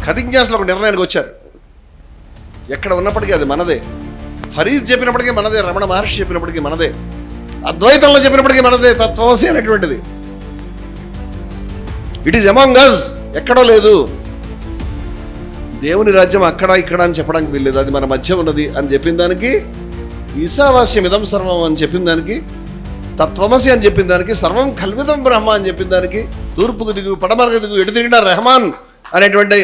ఖదిజ్ఞాసులు ఒక నిర్ణయానికి వచ్చారు. ఎక్కడ ఉన్నప్పటికీ అది మనదే. ఫరీద్ చెప్పినప్పటికీ మనదే, రమణ మహర్షి చెప్పినప్పటికీ మనదే, అద్వైతంలో చెప్పినప్పటికీ మనదే తత్వమసి అనేటువంటిది. ఇట్ ఈజ్ అమాంగ్ అస్, ఎక్కడో లేదు. దేవుని రాజ్యం అక్కడ ఇక్కడ అని చెప్పడానికి వీల్లేదు, అది మన మధ్య ఉన్నది అని చెప్పిన దానికి, ఈశావాస్యం ఇదం సర్వం అని చెప్పిన దానికి, తత్వమసి అని చెప్పిన దానికి, సర్వం కల్విదం బ్రహ్మ అని చెప్పిన దానికి, తూర్పుకు దిగు పడమరకు దిగు ఎటు తిరిగినా రెహమాన్ అనేటువంటి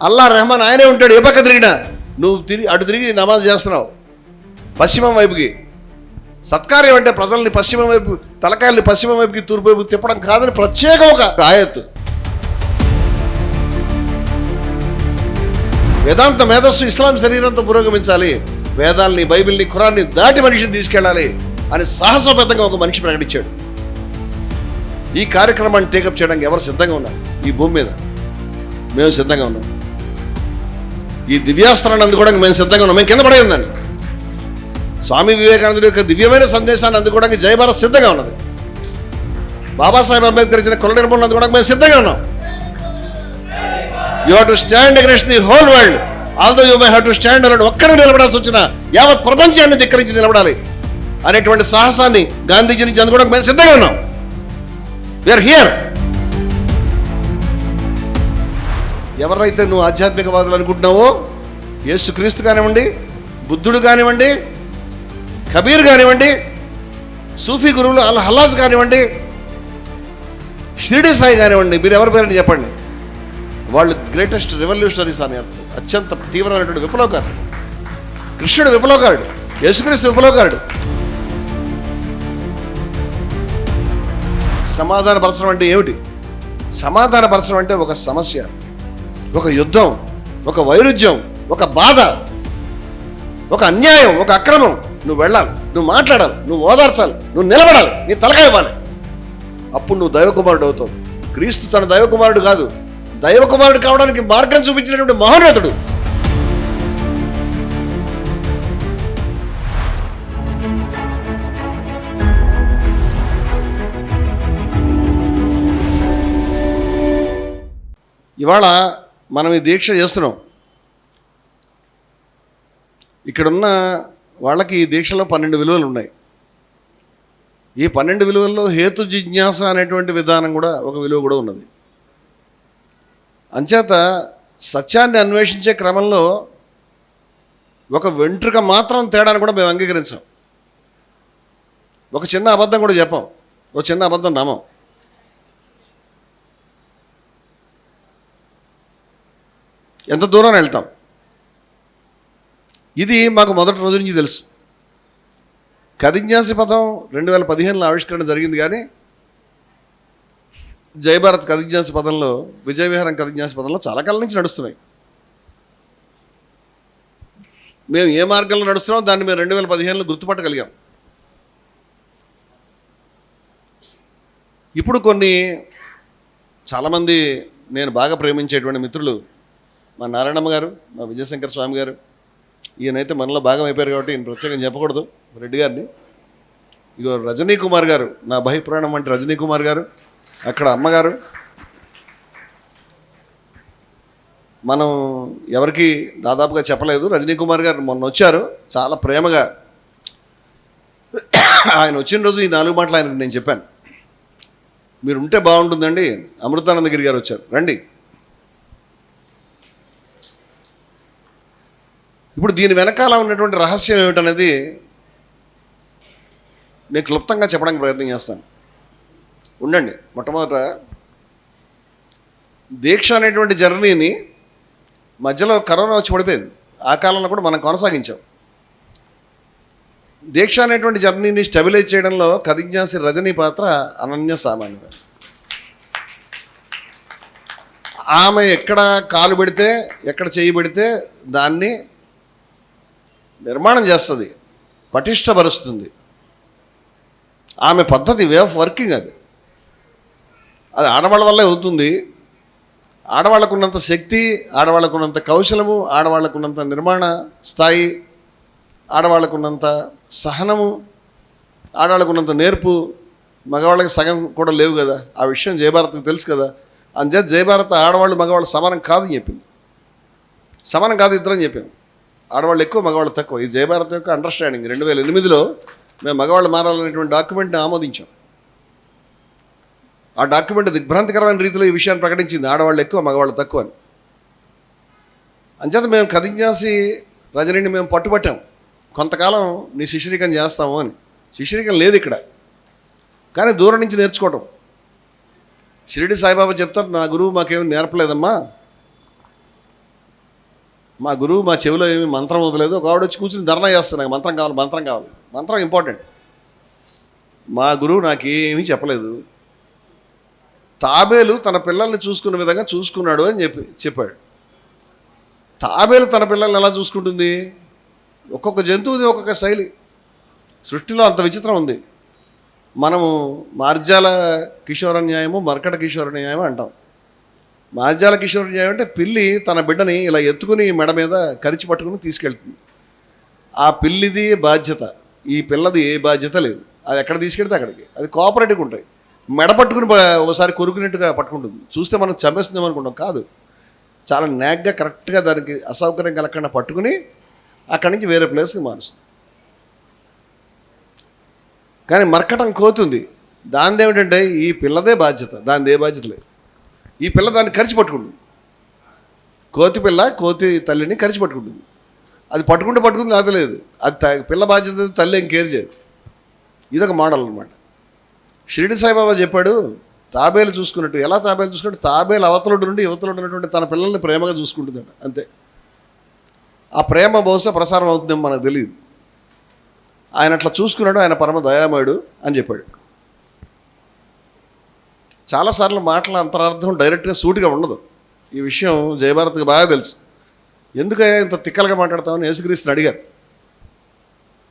అల్లా రెహమాన్ ఆయనే ఉంటాడు. ఏ పక్క తిరిగినా నువ్వు అటు తిరిగి నమాజ్ చేస్తున్నావు పశ్చిమం వైపుకి. సత్కార్యం అంటే ప్రజల్ని పశ్చిమం వైపు, తలకాయల్ని పశ్చిమం వైపుకి తూర్పు వైపుకి తిప్పడం కాదని ప్రత్యేక ఒక ఆయత్తు. వేదాంత మేధస్సు ఇస్లాం శరీరంతో పురోగమించాలి, వేదాల్ని బైబిల్ని ఖురాన్ని దాటి మనిషిని తీసుకెళ్ళాలి అని సాహసోపేతంగా ఒక మనిషి ప్రకటించాడు. ఈ కార్యక్రమాన్ని టేకప్ చేయడానికి ఎవరు సిద్ధంగా ఉన్నారు? ఈ భూమి మీద మేము సిద్ధంగా ఉన్నాం. ఈ దివ్యాస్త్రాన్ని అందుకోవడానికి మేము సిద్ధంగా ఉన్నాం. మేము కింద పడేయండి. స్వామి వివేకానందుడి యొక్క దివ్యమైన సందేశాన్ని అందుకోవడానికి జై భారత్ సిద్ధంగా ఉన్నది. బాబాసాహెబ్ అంబేద్కర్ ఇచ్చిన కుల నిర్మూలన అందుకోవడానికి మేము సిద్ధంగా ఉన్నాం. You have to stand against the whole world, although you may have to stand alone. ఒక్కడే నిలబడాల్సి వచ్చిన యావత్ ప్రపంచాన్ని ధిక్కరించి నిలబడాలి అనేటువంటి సాహసాన్ని గాంధీజీ నుంచి అందుకోవడానికి మేము సిద్ధంగా ఉన్నాం. We're here. ఎవరైతే నువ్వు ఆధ్యాత్మికవాదులు అనుకుంటున్నావో, యేసుక్రీస్తు కానివ్వండి, బుద్ధుడు కానివ్వండి, కబీర్ కానివ్వండి, సూఫీ గురువులు అల్ హల్లాజ్ కానివ్వండి, షిరిడి సాయి కానివ్వండి, మీరు ఎవరి పేరని చెప్పండి, వాళ్ళు గ్రేటెస్ట్ రెవల్యూషనరీస్ అని అర్థం. అత్యంత తీవ్రమైనటువంటి విప్లవకారుడు. కృష్ణుడు విప్లవకారుడు, యేసుక్రీస్తు విప్లవకారుడు. సమాధానపరచడం అంటే ఏమిటి? సమాధానపరచడం అంటే ఒక సమస్య, ఒక యుద్ధం, ఒక వైరుధ్యం, ఒక బాధ, ఒక అన్యాయం, ఒక అక్రమం. నువ్వు వెళ్ళాలి, నువ్వు మాట్లాడాలి, నువ్వు ఓదార్చాలి, నువ్వు నిలబడాలి, నీ తలకాయ ఇవ్వాలి. అప్పుడు నువ్వు దైవకుమారుడు అవుతావు. క్రీస్తు తన దైవకుమారుడు కాదు, దైవకుమారుడు కావడానికి మార్గం చూపించినటువంటి మహోన్నతుడు. ఇవాళ మనం ఈ దీక్ష చేస్తున్నాం. ఇక్కడున్న వాళ్ళకి ఈ దీక్షలో 12 విలువలు ఉన్నాయి. ఈ 12 విలువల్లో హేతు జిజ్ఞాస అనేటువంటి విధానం కూడా ఒక విలువ కూడా ఉన్నది. అంచేత సత్యాన్ని అన్వేషించే క్రమంలో ఒక వెంట్రుక మాత్రం తేడాను కూడా మేము అంగీకరించాం. ఒక చిన్న అబద్ధం కూడా చెప్పాం, ఒక చిన్న అబద్ధం నమ్మం. ఎంత దూరం వెళ్తాం, ఇది మాకు మొదటి రోజు నుంచి తెలుసు. ఖదిజ్ఞాసి పదం 2015లో ఆవిష్కరణ జరిగింది, కానీ జై భారత్ ఖదిజ్ఞాసి పదంలో, విజయ విహారం ఖదిజ్ఞాసి పదంలో చాలా కాలం నుంచి నడుస్తున్నాయి. మేము ఏ మార్గంలో నడుస్తున్నామో దాన్ని మేము 2015లో గుర్తుపట్టగలిగాం. ఇప్పుడు కొన్ని చాలామంది నేను బాగా ప్రేమించేటువంటి మిత్రులు, మా నారాయణమ్మ గారు, మా విజయశంకర్ స్వామి గారు, ఈయనైతే మనలో భాగం అయిపోయారు కాబట్టి ఈయన ప్రత్యేకం చెప్పకూడదు, రెడ్డి గారిని. ఇగో రజనీ కుమార్ గారు, నా బహిప్రాణం అంటే రజనీ కుమార్ గారు, అక్కడ అమ్మగారు. మనం ఎవరికి దాదాపుగా చెప్పలేదు. రజనీ కుమార్ గారు మొన్న వచ్చారు, చాలా ప్రేమగా. ఆయన వచ్చిన రోజు ఈ 4 మాటలు ఆయనకు నేను చెప్పాను, మీరు ఉంటే బాగుంటుందండి. అమృతానందగిరి గారు వచ్చారు, రండి. ఇప్పుడు దీని వెనకాల ఉన్నటువంటి రహస్యం ఏమిటనేది నేను క్లుప్తంగా చెప్పడానికి ప్రయత్నం చేస్తాను, ఉండండి. మొట్టమొదట దీక్ష అనేటువంటి జర్నీని మధ్యలో కరోనా వచ్చి పడిపోయింది, ఆ కాలంలో కూడా మనం కొనసాగించాం. దీక్ష అనేటువంటి జర్నీని స్టెబిలైజ్ చేయడంలో ఖదిజ్ఞాసి రజనీ పాత్ర అనన్య సామాన్యం. ఆమె ఎక్కడ కాలు పెడితే, ఎక్కడ చేయి పెడితే దాన్ని నిర్మాణం చేస్తుంది, పటిష్టపరుస్తుంది. ఆమె పద్ధతి, వే ఆఫ్ వర్కింగ్ అది ఆడవాళ్ళ వల్లే అవుతుంది. ఆడవాళ్ళకున్నంత శక్తి, ఆడవాళ్ళకున్నంత కౌశలము, ఆడవాళ్ళకున్నంత నిర్మాణ స్థాయి, ఆడవాళ్ళకున్నంత సహనము, ఆడవాళ్ళకున్నంత నేర్పు మగవాళ్ళకి సగం కూడా లేవు కదా. ఆ విషయం జయభారత్కి తెలుసు కదా. అందుచేత జయభారత ఆడవాళ్ళు మగవాళ్ళు సమానం కాదని చెప్పింది. సమానం కాదు ఇద్దరని చెప్పాము. ఆడవాళ్ళు ఎక్కువ, మగవాళ్ళు తక్కువ. ఈ జయభారత యొక్క అండర్స్టాండింగ్ 2008లో మేము మగవాళ్ళు మారాలనేటువంటి డాక్యుమెంట్ని ఆమోదించాం. ఆ డాక్యుమెంట్ దిగ్భ్రాంతికరమైన రీతిలో ఈ విషయాన్ని ప్రకటించింది, ఆడవాళ్ళు ఎక్కువ మగవాళ్ళు తక్కువ అని. అంచేత మేము కదించాసి రజనీని మేము పట్టుబట్టాం, కొంతకాలం నీ శిష్యరికం చేస్తాము అని. శిష్యరికం లేదు ఇక్కడ, కానీ దూరం నుంచి నేర్చుకోవటం. షిరిడి సాయిబాబా చెప్తారు, నా గురువు మాకేమీ నేర్పలేదమ్మా, మా గురువు మా చెవిలో ఏమి మంత్రం వదలేదు. ఒక ఆవిడ వచ్చి కూర్చుని ధర్నా చేస్తాను, నాకు మంత్రం కావాలి, మంత్రం కావాలి. మంత్రం ఇంపార్టెంట్. మా గురువు నాకేమీ చెప్పలేదు. తాబేలు తన పిల్లల్ని చూసుకున్న విధంగా చూసుకున్నాడు అని చెప్పాడు. తాబేలు తన పిల్లల్ని ఎలా చూసుకుంటుంది? ఒక్కొక్క జంతువుది ఒక్కొక్క శైలి. సృష్టిలో అంత విచిత్రం ఉంది. మనము మార్జాల కిషోర న్యాయము, మర్కట కిషోర న్యాయం అంటాం. మార్జాల కిషోర న్యాయం అంటే పిల్లి తన బిడ్డని ఇలా ఎత్తుకుని మెడ మీద కరిచి పట్టుకుని తీసుకెళ్తుంది. ఆ పిల్లిది బాధ్యత, ఈ పిల్లది ఏ బాధ్యత లేదు. అది ఎక్కడ తీసుకెళ్తే అక్కడికి. అది కోఆపరేటివ్గా ఉంటాయి. మెడ పట్టుకుని ఒకసారి కొరుకునేట్టుగా పట్టుకుంటుంది. చూస్తే మనం చంపేస్తుందేమో అనుకుంటాం, కాదు. చాలా నాగ్గా కరెక్ట్గా దానికి అసౌకర్యం కలగకుండా పట్టుకుని అక్కడి నుంచి వేరే ప్లేస్కి మారుస్తుంది. కానీ మర్కటం కోతుంది, దానిది ఏమిటంటే ఈ పిల్లదే బాధ్యత, దానిది ఏ బాధ్యత లేదు. ఈ పిల్ల దాన్ని కరిచి పట్టుకుంటుంది. కోతి పిల్ల కోతి తల్లిని కరిచి పట్టుకుంటుంది. అది పట్టుకుంటుంది, అది లేదు. అది పిల్ల బాధ్యత, తల్లి ఏం కేర్ చేయదు. ఇదొక మోడల్ అనమాట. షిరిడి సాయిబాబా చెప్పాడు, తాబేలు చూసుకున్నట్టు. ఎలా తాబేలు చూసుకున్నట్టు? తాబేలు అవతలొడ్డు నుండి యువతలొడ్డు ఉన్నటువంటి తన పిల్లల్ని ప్రేమగా చూసుకుంటుందట, అంతే. ఆ ప్రేమ బహుశా ప్రసారం అవుతుందేమో మనకు తెలియదు. ఆయన అట్లా చూసుకున్నాడు, ఆయన పరమ దయామయుడు అని చెప్పాడు. చాలాసార్లు మాటల అంతరార్థం డైరెక్ట్గా సూటిగా ఉండదు. ఈ విషయం జయభారత్కి బాగా తెలుసు. ఎందుకయ్యా ఇంత తిక్కలుగా మాట్లాడతావు యేసుక్రీస్తుని అడిగారు.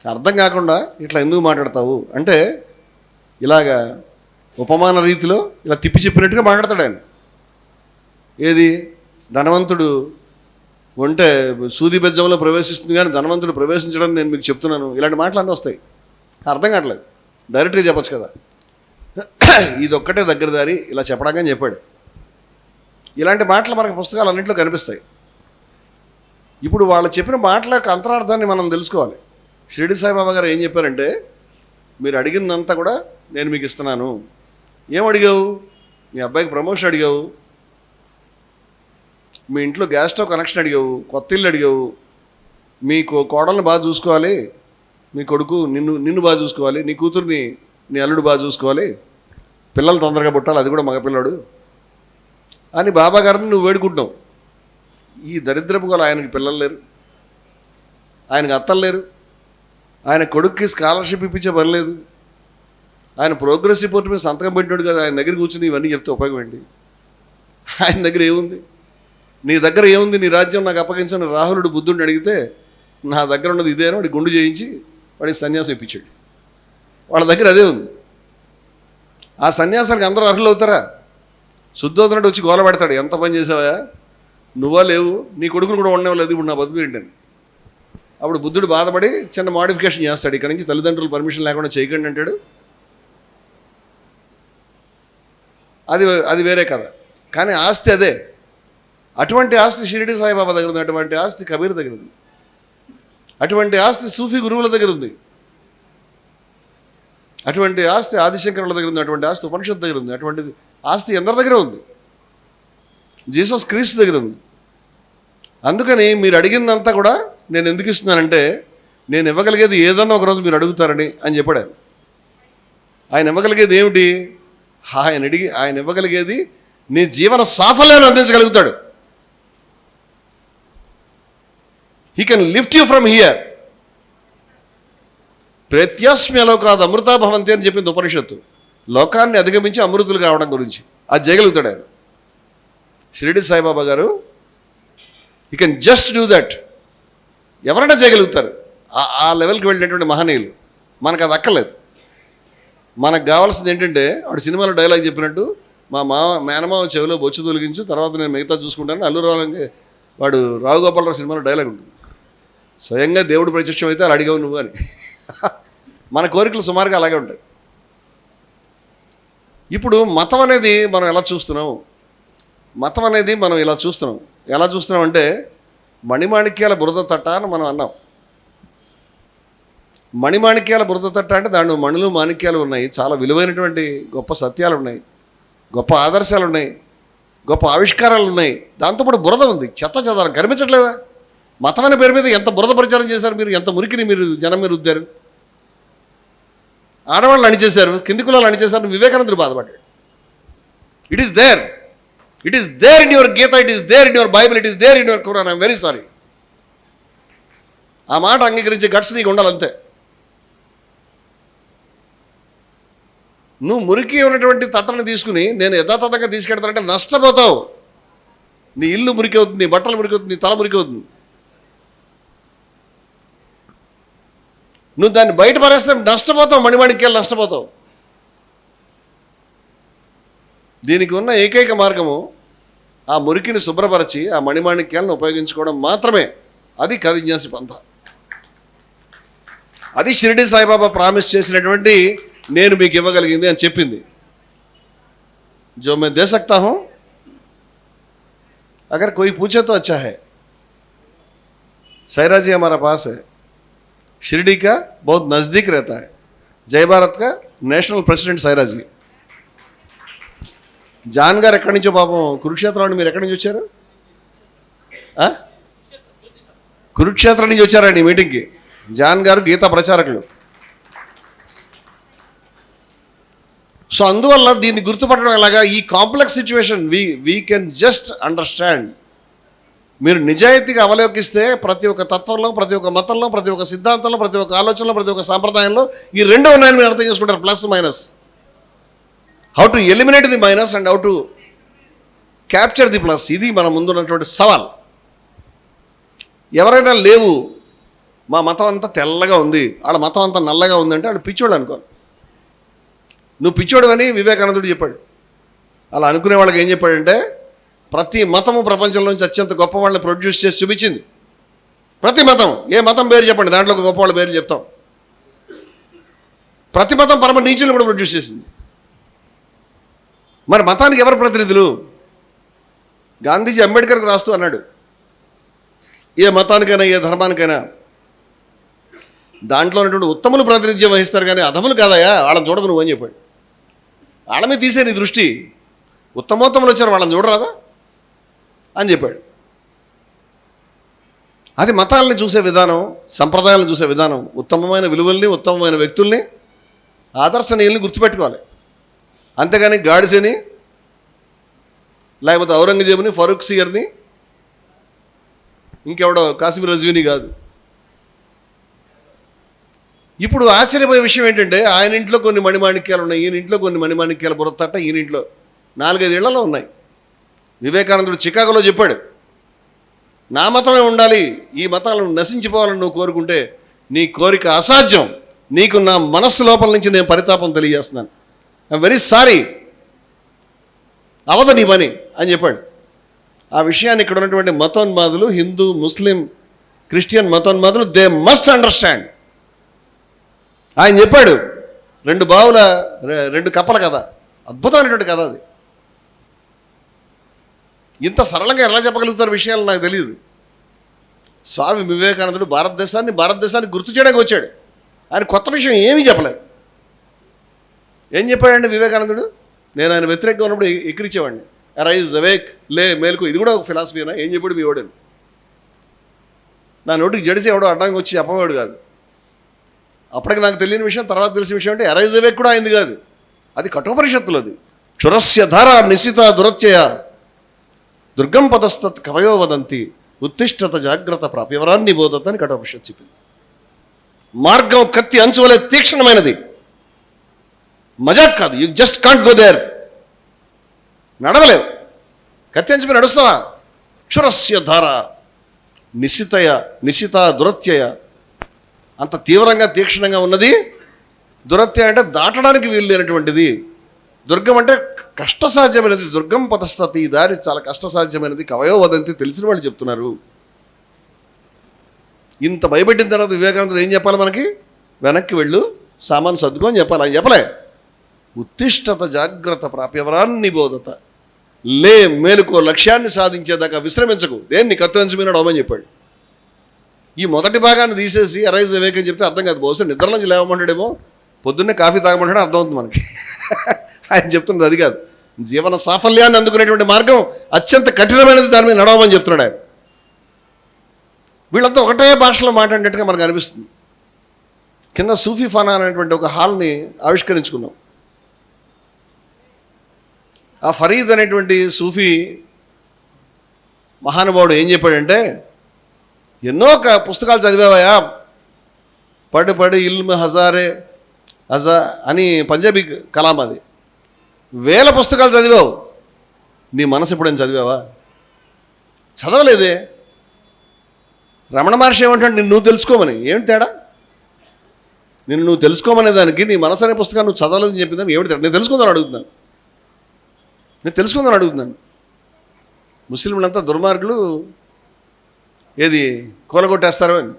అర్థం కాకుండా ఇట్లా ఎందుకు మాట్లాడతావు అంటే, ఇలాగా ఉపమాన రీతిలో ఇలా తిప్పి చెప్పినట్టుగా మాట్లాడతాడు ఆయన. ఏది? ధనవంతుడు ఉంటే సూది బెజ్జంలో ప్రవేశిస్తుంది, కానీ ధనవంతుడు ప్రవేశించడం నేను మీకు చెప్తున్నాను. ఇలాంటి మాటలు అన్నీ వస్తాయి. అర్థం కావట్లేదు, డైరెక్ట్గా చెప్పచ్చు కదా. ఇదొక్కటే దగ్గర దారి ఇలా చెప్పడానికి చెప్పాడు. ఇలాంటి మాటలు మనకు పుస్తకాలు అన్నింటిలో కనిపిస్తాయి. ఇప్పుడు వాళ్ళు చెప్పిన మాటల యొక్క అంతరార్థాన్ని మనం తెలుసుకోవాలి. షిరిడి సాయిబాబా గారు ఏం చెప్పారంటే, మీరు అడిగిందంతా కూడా నేను మీకు ఇస్తున్నాను. ఏం అడిగావు? మీ అబ్బాయికి ప్రమోషన్ అడిగావు, మీ ఇంట్లో గ్యాస్ స్టవ్ కనెక్షన్ అడిగావు, కొత్త ఇల్లు అడిగావు, మీ కోడల్ని బాగా చూసుకోవాలి, మీ కొడుకు నిన్ను బాగా చూసుకోవాలి, నీ కూతుర్ని నీ అల్లుడు బాగా చూసుకోవాలి, పిల్లలు తొందరగా పుట్టాలి, అది కూడా మగపిల్లాడు అని బాబా గారిని నువ్వు వేడుకుంటున్నావు. ఈ దరిద్రపు గల ఆయనకి పిల్లలు లేరు, ఆయనకు అత్తలు లేరు, ఆయన కొడుక్కి స్కాలర్షిప్ ఇప్పించే పని లేదు, ఆయన ప్రోగ్రెస్ రిపోర్ట్ మీద సంతకం పెట్టినాడు కదా, ఆయన దగ్గర కూర్చుని ఇవన్నీ చెప్తే ఉపయోగం ఏంటి? ఆయన దగ్గర ఏముంది? నీ దగ్గర ఏముంది? నీ రాజ్యం నాకు అప్పగించని రాహులుడు బుద్ధుడిని అడిగితే, నా దగ్గర ఉన్నది ఇదే అని వాడి గుండు చేయించి వాడికి సన్యాసం ఇప్పించాడు. వాళ్ళ దగ్గర అదే ఉంది. ఆ సన్యాసానికి అందరూ అర్హులు అవుతారా? శుద్ధోదనుడు వచ్చి గోల పెడతాడు, ఎంత పని చేసావా, నువ్వా లేవు, నీ కొడుకులు కూడా ఉండేవాళ్ళు, ఇప్పుడు నా బతుకు ఏంటని. అప్పుడు బుద్ధుడు బాధపడి చిన్న మాడిఫికేషన్ చేస్తాడు. ఇక్కడ నుంచి తల్లిదండ్రులు పర్మిషన్ లేకుండా చేయకండి అంటాడు. అది వేరే కథ. కానీ ఆస్తి అదే. అటువంటి ఆస్తి షిరిడి సాయిబాబా దగ్గర ఉంది, అటువంటి ఆస్తి కబీర్ దగ్గర ఉంది, అటువంటి ఆస్తి సూఫీ గురువుల దగ్గర ఉంది, అటువంటి ఆస్తి ఆదిశంకరుల దగ్గర ఉంది, అటువంటి ఆస్తి ఉపనిషత్తు దగ్గర ఉంది, అటువంటి ఆస్తి అందరి దగ్గర ఉంది, జీసస్ క్రీస్తు దగ్గర ఉంది. అందుకని మీరు అడిగిందంతా కూడా నేను ఎందుకు ఇస్తున్నానంటే, నేను ఇవ్వగలిగేది ఏదన్నా ఒకరోజు మీరు అడుగుతారని అని చెప్పాడు ఆయన. ఆయన ఇవ్వగలిగేది ఏమిటి? ఆయన ఇవ్వగలిగేది నీ జీవన సాఫల్యాన్ని అందించగలుగుతాడు. He can lift you from here. ప్రత్యాస్మ్యలోకాద్ అమృతా భవంతి అని చెప్పింది ఉపనిషత్తు. లోకాన్ని అధిగమించి అమృతులు కావడం గురించి అది చేయగలుగుతాడు ఆయన. షిరిడి సాయిబాబా గారు he can just do that. ఎవరైనా చేయగలుగుతారు ఆ లెవెల్కి వెళ్ళినటువంటి మహనీయులు. మనకు అది అక్కర్లేదు. మనకు కావాల్సింది ఏంటంటే, వాడు సినిమాలో డైలాగ్ చెప్పినట్టు, మా మేనమావ చెవిలో బొచ్చు తొలగించు, తర్వాత నేను మిగతా చూసుకుంటాను. అల్లు వాడు రావు గోపాలరావు సినిమాలో డైలాగ్ ఉంటుంది, స్వయంగా దేవుడు ప్రత్యక్షం అయితే అలా అడిగావు నువ్వు అని. మన కోరికలు సుమారుగా అలాగే ఉంటాయి. ఇప్పుడు మతం అనేది మనం ఎలా చూస్తున్నాం? మతం అనేది మనం ఇలా చూస్తున్నాం. ఎలా చూస్తున్నాం అంటే మణిమాణిక్యాల బురద తట్ట అని మనం అన్నాం. మణిమాణిక్యాల బురద తట్ట అంటే దాంట్లో మణులు మాణిక్యాలు ఉన్నాయి, చాలా విలువైనటువంటి గొప్ప సత్యాలు ఉన్నాయి, గొప్ప ఆదర్శాలు ఉన్నాయి, గొప్ప ఆవిష్కారాలు ఉన్నాయి. దాంతోపాటు బురద ఉంది, చెత్త చెదారం కనిపించట్లేదా? మతం అనే పేరు మీద ఎంత బురద ప్రచారం చేశారు మీరు, ఎంత మురికిని మీరు జనం మీరు రుద్దారు. ఆడవాళ్ళు అణిచేశారు, కింది కులాలు అణిచేశారు, వివేకానందుడు బాధపడ్డాడు. It is there, it is there in your Gita, it is there in your Bible, it is there in your Quran. I'm very sorry. ఆ మాట అంగీకరించే గట్స్ నీకు ఉండాలంతే. నువ్వు మురికి ఉన్నటువంటి తట్టను తీసుకుని నేను యథాతథంగా తీసుకెడతానంటే నష్టపోతావు. నీ ఇల్లు మురికి అవుతుంది, నీ బట్టలు మురికి అవుతుంది, నీ తల మురికి అవుతుంది. నువ్వు దాన్ని బయట పరేస్తే నష్టపోతావు, మణిమాణిక్యాలు నష్టపోతావు. దీనికి ఉన్న ఏకైక మార్గము ఆ మురికిని శుభ్రపరిచి ఆ మణిమాణిక్యాలను ఉపయోగించుకోవడం మాత్రమే. అది కవిన్యాసి పంథ. అది షిరిడి సాయిబాబా ప్రామిస్ చేసినటువంటి నేను మీకు ఇవ్వగలిగింది అని చెప్పింది. जो मैं दे सकता हूं अगर कोई पूछे तो अच्छा है. साईरा जी हमारा पास है, शिरडी का बहुत नज़दीक रहता है, जय भारत का నేషనల్ ప్రెసిడెంట్ సాయిరా జీ. జాన్ గారు ఎక్కడి నుంచో పాపం కురుక్షేత్రం. మీరు ఎక్కడి నుంచి వచ్చారు? కురుక్షేత్రం నుంచి వచ్చారండి ఈ మీటింగ్కి. జాన్ గారు గీతా ప్రచారకులు. సో అందువల్ల దీన్ని గుర్తుపట్టడం ఎలాగా? ఈ complex situation we can just understand. మీరు నిజాయితీగా అవలోకిస్తే ప్రతి ఒక్క తత్వంలో, ప్రతి ఒక్క మతంలో, ప్రతి ఒక్క సిద్ధాంతంలో, ప్రతి ఒక్క ఆలోచనలో, ప్రతి ఒక్క సాంప్రదాయంలో ఈ రెండు ఉన్నాయని మీరు అర్థం చేసుకుంటారు. Plus minus, how to eliminate the minus and how to capture the plus. ఇది మన ముందున్నటువంటి సవాల్. ఎవరైనా లేవు మా మతం అంతా తెల్లగా ఉంది, వాళ్ళ మతం అంతా నల్లగా ఉందంటే వాళ్ళు పిచ్చోళ్ళు అనుకోవాలి. నువ్వు పిచ్చోడు అని వివేకానందుడు చెప్పాడు. అలా అనుకునే వాళ్ళకి ఏం చెప్పాడంటే ప్రతి మతము ప్రపంచంలోంచి అత్యంత గొప్ప వాళ్ళని ప్రొడ్యూస్ చేసి చూపించింది. ప్రతి మతం, ఏ మతం పేరు చెప్పండి, దాంట్లో ఒక గొప్ప వాళ్ళ పేరు చెప్తాం. ప్రతి మతం పరమ నీచులను కూడా ప్రొడ్యూస్ చేసింది. మరి మతానికి ఎవరు ప్రతినిధులు? గాంధీజీ అంబేద్కర్కి రాస్తూ అన్నాడు, ఏ మతానికైనా ఏ ధర్మానికైనా దాంట్లో ఉన్నటువంటి ఉత్తములు ప్రాతినిధ్యం వహిస్తారు కానీ అధములు కాదయా, వాళ్ళని చూడదు నువ్వు అని చెప్పాడు. వాళ్ళ మీద తీసే నీ దృష్టి, ఉత్తమోత్తములు వచ్చారు వాళ్ళని చూడరాదా అని చెప్పాడు. అది మతాలని చూసే విధానం, సంప్రదాయాలను చూసే విధానం. ఉత్తమమైన విలువల్ని, ఉత్తమమైన వ్యక్తుల్ని, ఆదర్శనీయుల్ని గుర్తుపెట్టుకోవాలి. అంతేగాని గాడిసేని, లేకపోతే ఔరంగజేబుని, ఫరూక్ సియర్ని, ఇంకెవడో కాశ్మీర్ రజ్వీని కాదు. ఇప్పుడు ఆశ్చర్యపోయే విషయం ఏంటంటే ఆయన ఇంట్లో కొన్ని మణిమాణిక్యాలు ఉన్నాయి, ఈయన ఇంట్లో కొన్ని మణిమాణిక్యాలు బుర్రతట్ట ఈయన ఇంట్లో 4-5 ఇళ్లలో ఉన్నాయి. వివేకానందుడు చికాగోలో చెప్పాడు, నా మతమే ఉండాలి, ఈ మతాలను నశించిపోవాలని నువ్వు కోరుకుంటే నీ కోరిక అసాధ్యం, నీకు నా మనస్సు లోపల నుంచి నేను పరితాపం తెలియజేస్తున్నాను, ఐఎమ్ వెరీ సారీ, అవదు నీ పని అని చెప్పాడు. ఆ విషయాన్ని ఇక్కడ ఉన్నటువంటి మతోన్మాదులు, హిందూ, ముస్లిం, క్రిస్టియన్ మతోన్మాదులు దే మస్ట్ అండర్స్టాండ్. ఆయన చెప్పాడు 2 బావుల 2 కప్పల కథ, అద్భుతమైనటువంటి కథ అది. ఇంత సరళంగా ఎలా చెప్పగలుగుతారు విషయాలు నాకు తెలియదు. స్వామి వివేకానందుడు భారతదేశాన్ని గుర్తు చేయడానికి వచ్చాడు. ఆయన కొత్త విషయం ఏమీ చెప్పలేదు. ఏం చెప్పాడండి వివేకానందుడు? నేను ఆయన వ్యతిరేకంగా ఉన్నప్పుడు ఎక్కిరించేవాడిని, అరైజ్ అవేక్, లే మేలుకు. ఇది కూడా ఒక ఫిలాసఫీనా? ఏం చెప్పాడు మీ వాడని? నా నోటికి జడిసి ఎవడో అడ్డానికి వచ్చి చెప్పవాడు కాదు. అప్పటికి నాకు తెలియని విషయం, తర్వాత తెలిసిన విషయం అంటే అరైజ్ అవేక్ కూడా అయింది కాదు, అది కఠోపనిషత్తులు. అది క్షురస్య ధార నిశిత దురత్యయ దుర్గం పదస్తత్ కవయో వదంతి ఉత్తిష్టత జాగ్రత్త ప్రాప్యవరాన్ని బోధత అని కఠోపనిషత్తు చెప్పింది. మార్గం కత్తి అంచు వలె తీక్షణమైనది, మజాక్ కాదు. You just can't go there. నడవలేవు, కత్తి అంచు మీద నడుస్తావా? క్షురస్య ధార నిశిత దురత్యయ, అంత తీవ్రంగా తీక్షణంగా ఉన్నది. దురత్య అంటే దాటడానికి వీలు లేనటువంటిది. దుర్గం అంటే కష్టసాధ్యమైనది. దుర్గం పదస్తతి, ఈ దారి చాలా కష్టసాధ్యమైనది. కవయో వదంతి, తెలిసిన వాళ్ళు చెప్తున్నారు. ఇంత భయపెట్టిన తర్వాత వివేకానందుడు ఏం చెప్పాలి మనకి? వెనక్కి వెళ్ళు, సామాను సర్దుకో అని చెప్పాలి. ఆయన చెప్పలే. ఉత్తిష్టత జాగ్రత్త ప్రాప్యవరాన్ని బోధత, లే, మేలుకో, లక్ష్యాన్ని సాధించేదాకా విశ్రమించకు, దేన్ని కత్తిరించి మీద నడవమని చెప్పాడు. ఈ మొదటి భాగాన్ని తీసేసి అరైజ్ అవేక్ అని చెప్తే అర్థం కాదు. బహుశా నిద్ర నుంచి లేవమంటాడేమో, పొద్దున్నే కాఫీ తాగమంటాడో అర్థమవుతుంది మనకి. ఆయన చెప్తున్నది అది కాదు. జీవన సాఫల్యాన్ని అందుకునేటువంటి మార్గం అత్యంత కఠినమైనది, దాని మీద నడవమని చెప్తున్నాడు ఆయన. వీళ్ళంతా ఒకటే భాషలో మాట్లాడినట్టుగా మనకు అనిపిస్తుంది. కింద సూఫీ ఫానా అనేటువంటి ఒక హాల్ని ఆవిష్కరించుకున్నాం. ఆ ఫరీద్ అనేటువంటి సూఫీ మహానుభావుడు ఏం చెప్పాడంటే, ఎన్నో పుస్తకాలు చదివావయా, పడి ఇల్మ్ హజారే హజా అని పంజాబీ కలాం అది. 1000 పుస్తకాలు చదివావు, నీ మనసు ఎప్పుడైనా చదివావా? చదవలేదే. రమణ మహర్షి ఏమంటాడు, నిన్ను నువ్వు తెలుసుకోమని. ఏమిటి తేడా? నిన్ను నువ్వు తెలుసుకోమనే దానికి నీ మనసు అనే పుస్తకాన్ని నువ్వు చదవలేదని చెప్పిందని ఏమిటి తేడా? నేను తెలుసుకుందాను అడుగుతున్నాను. ముస్లింలంతా దుర్మార్గులు, ఏది కూలగొట్టేస్తారు అని,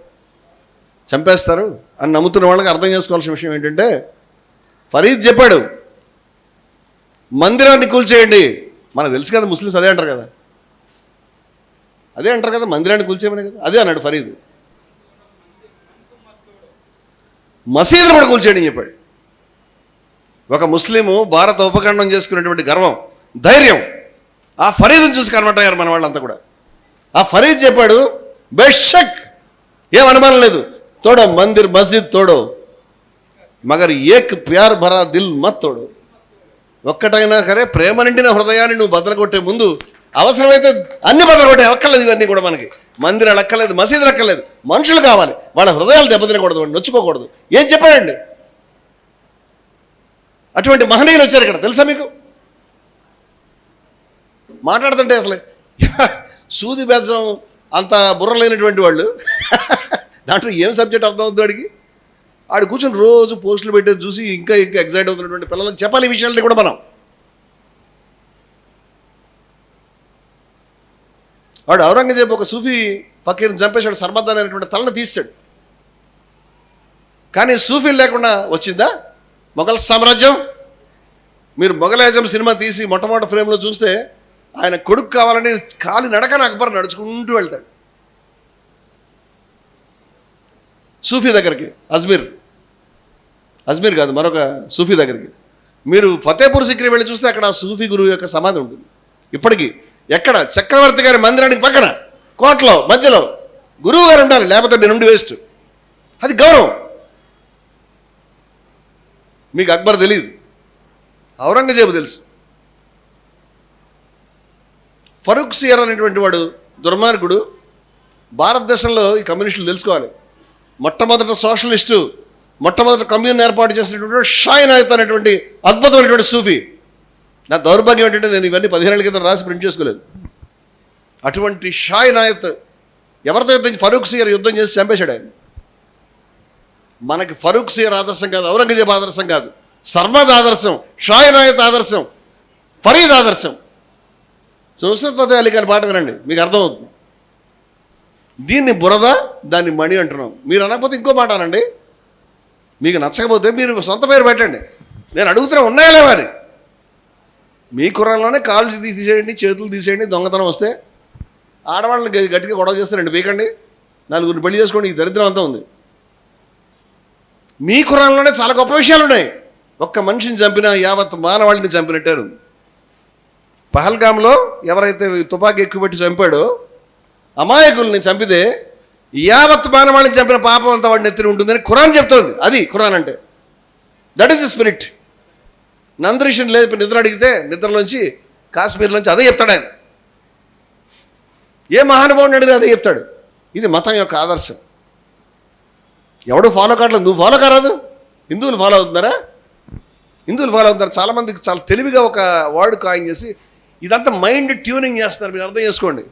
చంపేస్తారు అని నమ్ముతున్న వాళ్ళకి అర్థం చేసుకోవాల్సిన విషయం ఏంటంటే, ఫరీద్ చెప్పాడు మందిరాన్ని కూల్చేయండి. మనకు తెలుసు కదా, ముస్లిమ్స్ అదే అంటారు కదా, మందిరాన్ని కూల్చేయమనే కదా, అదే అన్నాడు ఫరీద్. మసీదులు కూడా కూల్చేయండి అని చెప్పాడు. ఒక ముస్లిము భారత ఉపఖండం చేసుకునేటువంటి గర్వం, ధైర్యం ఆ ఫరీద్ని చూసి కన్వర్ట్ అయ్యారు మన వాళ్ళంతా కూడా. ఆ ఫరీద్ చెప్పాడు, బేషక్, ఏం అనుమానం లేదు, తోడో మందిర్ మస్జిద్ తోడో, మగర్ ఏక్ ప్యార్ భరా దిల్ మత్ తోడో. ఒక్కటైనా సరే ప్రేమ నిండిన హృదయాన్ని నువ్వు బదలగొట్టే ముందు అవసరమైతే అన్ని బదలగొట్టే. అక్కర్లేదు ఇవన్నీ కూడా, మనకి మందిరాలు అక్కర్లేదు, మసీదులు అక్కర్లేదు, మనుషులు కావాలి. వాళ్ళ హృదయాలు దెబ్బతినకూడదు, నొచ్చుకోకూడదు. ఏం చెప్పాడండి? అటువంటి మహనీయులు వచ్చారు ఇక్కడ, తెలుసా మీకు? మాట్లాడుతుంటే అసలు సూది బెజ్జం అంత బుర్ర లేనటువంటి వాళ్ళు దాంట్లో ఏం సబ్జెక్ట్ అర్థం అవుతుంది వాడికి? ఆడు కూర్చొని రోజు పోస్టులు పెట్టేది చూసి ఇంకా ఎగ్జైట్ అవుతున్నటువంటి పిల్లలకు చెప్పాలి ఈ విషయాలని కూడా మనం. వాడు ఔరంగజేబు ఒక సూఫీ ఫకీర్ని చంపేశాడు, సర్మద్దాన్ అనేటువంటి తలను తీస్తాడు. కానీ సూఫీలు లేకుండా వచ్చిందా మొఘల్ సామ్రాజ్యం? మీరు మొఘలాజం సినిమా తీసి మొట్టమొదటి ఫ్రేమ్లో చూస్తే ఆయన కొడుకు కావాలని కాలి నడకన అక్బర్ నడుచుకుంటూ వెళ్తాడు సూఫీ దగ్గరికి, అజ్మీర్ కాదు, మరొక సూఫీ దగ్గరికి. మీరు ఫతేపూర్ సిక్రీ వెళ్ళి చూస్తే అక్కడ సూఫీ గురువు యొక్క సమాధి ఉంటుంది ఇప్పటికీ. ఎక్కడ? చక్రవర్తి గారి మందిరానికి పక్కన కోటలో మధ్యలో గురువు గారు ఉండాలి, లేకపోతే నేను ఉండి వేస్ట్. అది గౌరవం. మీకు అక్బర్ తెలియదు, ఔరంగజేబు తెలుసు. ఫరూక్ సియర్ అనేటువంటి వాడు దుర్మార్గుడు. భారతదేశంలో ఈ కమ్యూనిస్టులు తెలుసుకోవాలి, మొట్టమొదట సోషలిస్టు, మొట్టమొదట కమ్యూన్ ఏర్పాటు చేసినటువంటి షా ఇనాయత్ అనేటువంటి అద్భుతమైనటువంటి సూఫీ. నా దౌర్భాగ్యం ఏంటంటే నేను ఇవన్నీ 15 ఏళ్ల క్రితం రాసి ప్రింట్ చేసుకోలేదు. అటువంటి షా ఇనాయత్ ఎవరితో యుద్ధం? ఫరూక్ సియర్ యుద్ధం చేసి చంపేశాడు ఆయన. మనకి ఫరూక్ సియర్ ఆదర్శం కాదు, ఔరంగజేబ్ ఆదర్శం కాదు, సర్మద్ ఆదర్శం, షా ఇనాయత్ ఆదర్శం, ఫరీద్ ఆదర్శం. సుస్రత్ ఫతే అలీ గారి పాట వినండి, మీకు అర్థమవుతుంది. దీన్ని బురద, దాన్ని మణి అంటున్నాం. మీరు అనకపోతే ఇంకో మాట అనండి. మీకు నచ్చకపోతే మీరు సొంత పేరు పెట్టండి. నేను అడుగుతున్నా, ఉన్నాయా లేవని? మీ కుర్రాల్లోనే కాళ్ళు తీసేయండి, చేతులు తీసేయండి. దొంగతనం వస్తే ఆడవాళ్ళని గట్టిగా గొడవ చేస్తే 2 పీకండి, 4 పెళ్లి చేసుకోండి. ఈ దరిద్రం అంతా ఉంది. మీ కుర్రాల్లోనే చాలా గొప్ప విషయాలు ఉన్నాయి. ఒక్క మనిషిని చంపినా యావత్ మానవాళిని చంపినట్టే ఉంది. పహల్గామ్లో ఎవరైతే తుపాకీ ఎక్కుపెట్టి చంపాడో అమాయకుల్ని చంపితే యావత్ మానవాళిని చంపిన పాపం అంతా వాడిని ఎత్తిన ఉంటుందని ఖురాన్ చెప్తోంది. అది ఖురాన్ అంటే. That is the spirit. నందరీషన్ లేదు, నిద్ర అడిగితే నిద్రలోంచి కాశ్మీర్లోంచి అదే చెప్తాడు ఆయన. ఏ మహానుభావుని అడిగితే అదే చెప్తాడు. ఇది మతం యొక్క ఆదర్శం. ఎవడు ఫాలో కావట్లేదు, నువ్వు ఫాలో కారాదు. హిందువులు ఫాలో అవుతున్నారా? చాలామందికి చాలా తెలివిగా ఒక వర్డ్ కాయిన్ చేసి ఇదంతా మైండ్ ట్యూనింగ్ చేస్తున్నారు. మీరు అర్థం చేసుకోండి.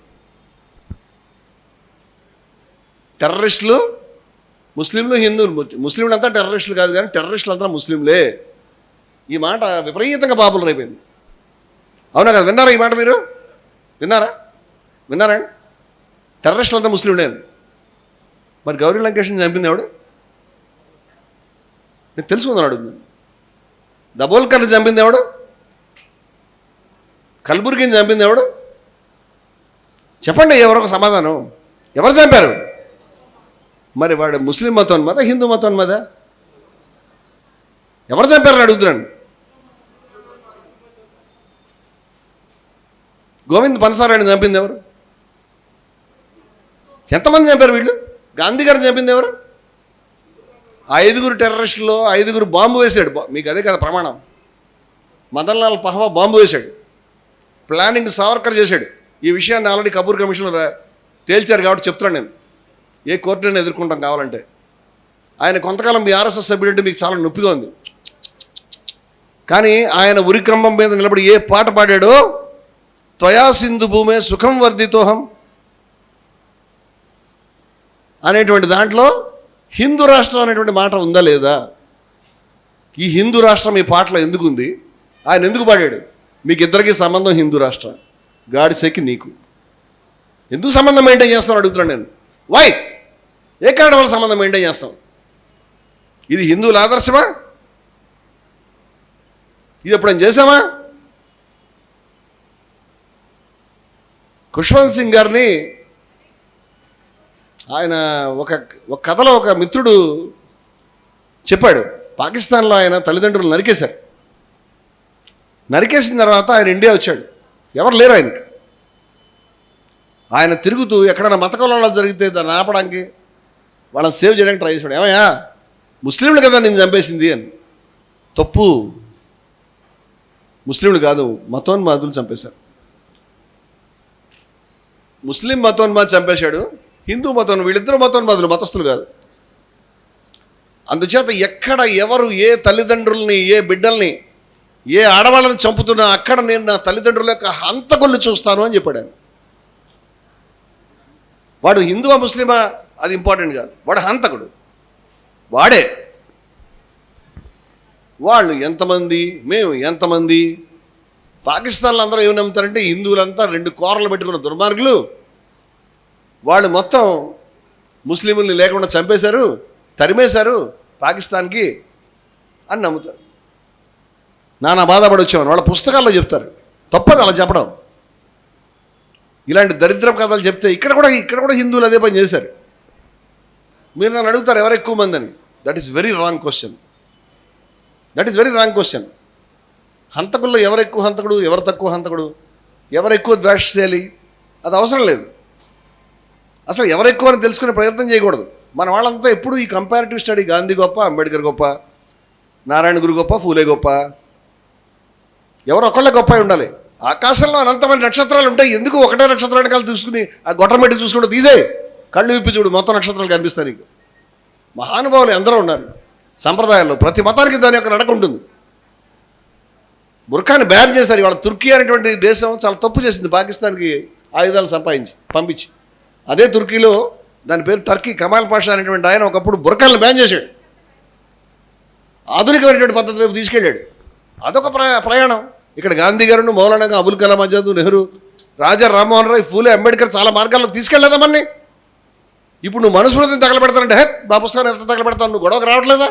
టెర్రరిస్టులు ముస్లింలు, హిందువులు. ముస్లింలు అంతా టెర్రరిస్టులు కాదు, కానీ టెర్రరిస్టులు అంతా ముస్లింలే. ఈ మాట విపరీతంగా పాపులర్ అయిపోయింది. అవునా కదా? విన్నారా ఈ మాట? మీరు విన్నారా? టెర్రరిస్టులు అంతా ముస్లింలే. మరి గౌరీ లంకేష్ని చంపింది ఎవడు? నేను తెలుసుకుందాను అడుగుతున్నాను. దబోల్కర్ని చంపింది ఎవడు? కల్బుర్గిని చంపింది ఎవడు? చెప్పండి, ఎవరొక సమాధానం. ఎవరు చంపారు? మరి వాడు ముస్లిం మతోన్మాద, హిందూ మతోన్మాద? ఎవరు చంపారని అడుగుతున్నాను. గోవింద్ పన్సారాన్ని చంపింది ఎవరు? ఎంతమంది చంపారు వీళ్ళు? గాంధీ గారిని చంపింది ఎవరు? 5 టెర్రరిస్టులో 5 బాంబు వేశాడు. మీకు అదే కదా ప్రమాణం. మదన్ లాల్ పహవా బాంబు వేశాడు. ప్లానింగ్ సావర్కర్ చేశాడు. ఈ విషయాన్ని ఆల్రెడీ కపూర్ కమిషన్లో తేల్చారు కాబట్టి చెప్తున్నాను నేను. ఏ కోర్టుని ఎదుర్కొంటాం కావాలంటే. ఆయన కొంతకాలం మీ ఆర్ఎస్ఎస్ సభ్యుడంటే మీకు చాలా నొప్పిగా ఉంది. కానీ ఆయన ఉరికంబం మీద నిలబడి ఏ పాట పాడాడో, త్వయా సింధు భూమే సుఖం వర్ధితోహం అనేటువంటి దాంట్లో హిందూ రాష్ట్రం అనేటువంటి మాట ఉందా లేదా? ఈ హిందూ రాష్ట్రం ఈ పాటలో ఎందుకు ఉంది? ఆయన ఎందుకు పాడాడు? మీకు ఇద్దరికీ సంబంధం హిందూ రాష్ట్రం. గాడిసేకి నీకు ఎందుకు సంబంధం మెయింటైన్ చేస్తాను అడుగుతున్నాను నేను. వై? ఏ కారణం వల్ల సంబంధం మెయింటైన్ చేస్తాం? ఇది హిందువుల ఆదర్శమా? ఇది ఎప్పుడైనా చేసామా? ఖుష్వంత్ సింగ్ గారిని ఆయన ఒక కథలో ఒక మిత్రుడు చెప్పాడు. పాకిస్తాన్లో ఆయన తల్లిదండ్రులు నరికేశారు. నరికేసిన తర్వాత ఆయన ఇండియా వచ్చాడు. ఎవరు లేరు ఆయనకి. ఆయన తిరుగుతూ ఎక్కడైనా మత కలహాలు జరిగితే దాన్ని ఆపడానికి, వాళ్ళని సేవ్ చేయడానికి ట్రై చేశాడు. ఏమయ్యా, ముస్లింలు కదా నేను చంపేసింది అని. తప్పు. ముస్లింలు కాదు, మతోన్మాదులు చంపేశారు. ముస్లిం మతోన్మాది చంపేశాడు, హిందూ మతోన్మాదులు, వీళ్ళిద్దరు మతోన్మాదులు, మతస్థులు కాదు. అందుచేత ఎక్కడ ఎవరు ఏ తల్లిదండ్రుల్ని, ఏ బిడ్డల్ని, ఏ ఆడవాళ్ళని చంపుతున్నా అక్కడ నేను నా తల్లిదండ్రుల యొక్క హంతకుల్ని చూస్తాను అని చెప్పాడు ఆయన. వాడు హిందువా ముస్లిమా అది ఇంపార్టెంట్ కాదు, వాడు హంతకుడు. వాడే. వాళ్ళు ఎంతమంది, మేము ఎంతమంది. పాకిస్తాన్లో అందరూ ఏమి నమ్ముతారంటే హిందువులంతా 2 కోరలు పెట్టుకున్న దుర్మార్గులు, వాళ్ళు మొత్తం ముస్లింల్ని లేకుండా చంపేశారు, తరిమేశారు పాకిస్తాన్కి అని నమ్ముతారు. నానా బాధపడి వచ్చామని వాళ్ళ పుస్తకాల్లో చెప్తారు. తప్పదు అలా చెప్పడం. ఇలాంటి దరిద్ర కథలు చెప్తే ఇక్కడ కూడా హిందువులు అదే పని చేశారు. మీరు నన్ను అడుగుతారు ఎవరు ఎక్కువ మంది అని. That is very wrong question. హంతకుల్లో ఎవరు ఎక్కువ హంతకుడు, ఎవరు తక్కువ హంతకుడు, ఎవరు ఎక్కువ ద్వేషశాలి, అది అవసరం లేదు. అసలు ఎవరు ఎక్కువ అని తెలుసుకునే ప్రయత్నం చేయకూడదు. మన వాళ్ళంతా ఎప్పుడు ఈ కంపారిటివ్ స్టడీ, గాంధీ గొప్ప, అంబేద్కర్ గొప్ప, నారాయణ గురు గొప్ప, ఫూలే గొప్ప, ఎవరు ఒకళ్ళే గొప్ప ఉండాలి. ఆకాశంలో అనంతమైన నక్షత్రాలు ఉంటాయి, ఎందుకు ఒకటే నక్షత్రాన్ని కాదు తీసుకుని ఆ గొట్టమెట్టి చూసుకుంటూ తీసే కళ్ళు విప్పి చూడు, మొత్తం నక్షత్రాలు కనిపిస్తాయి నీకు. మహానుభావులు ఎందరో ఉన్నారు సంప్రదాయాల్లో. ప్రతి మతానికి దాని యొక్క నడక ఉంటుంది. బుర్ఖాని బ్యాన్ చేశారు. ఇవాళ తుర్కీ అనేటువంటి దేశం చాలా తప్పు చేసింది, పాకిస్తాన్కి ఆయుధాలు పంపించి. అదే తుర్కీలో దాని పేరు టర్కీ, కమాల్ పాషా అనేటువంటి ఆయన ఒకప్పుడు బుర్ఖాలను బ్యాన్ చేశాడు. ఆధునికమైనటువంటి పద్ధతి వైపు తీసుకెళ్ళాడు. అదొక ప్రయాణం. ఇక్కడ గాంధీ గారు, మౌలానా, అబుల్ కలాం ఆజాద్, నెహ్రూ, రాజా రామ్మోహన్ రాయ్, ఫూలే, అంబేద్కర్ చాలా మార్గాల్లోకి తీసుకెళ్లేదా మన్ని? ఇప్పుడు నువ్వు మనుస్మృతిని తగలబెడతానంటే నా పుస్తకాన్ని ఎంత తగలబెడతావు, నువ్వు గొడవకు రావట్లేదా?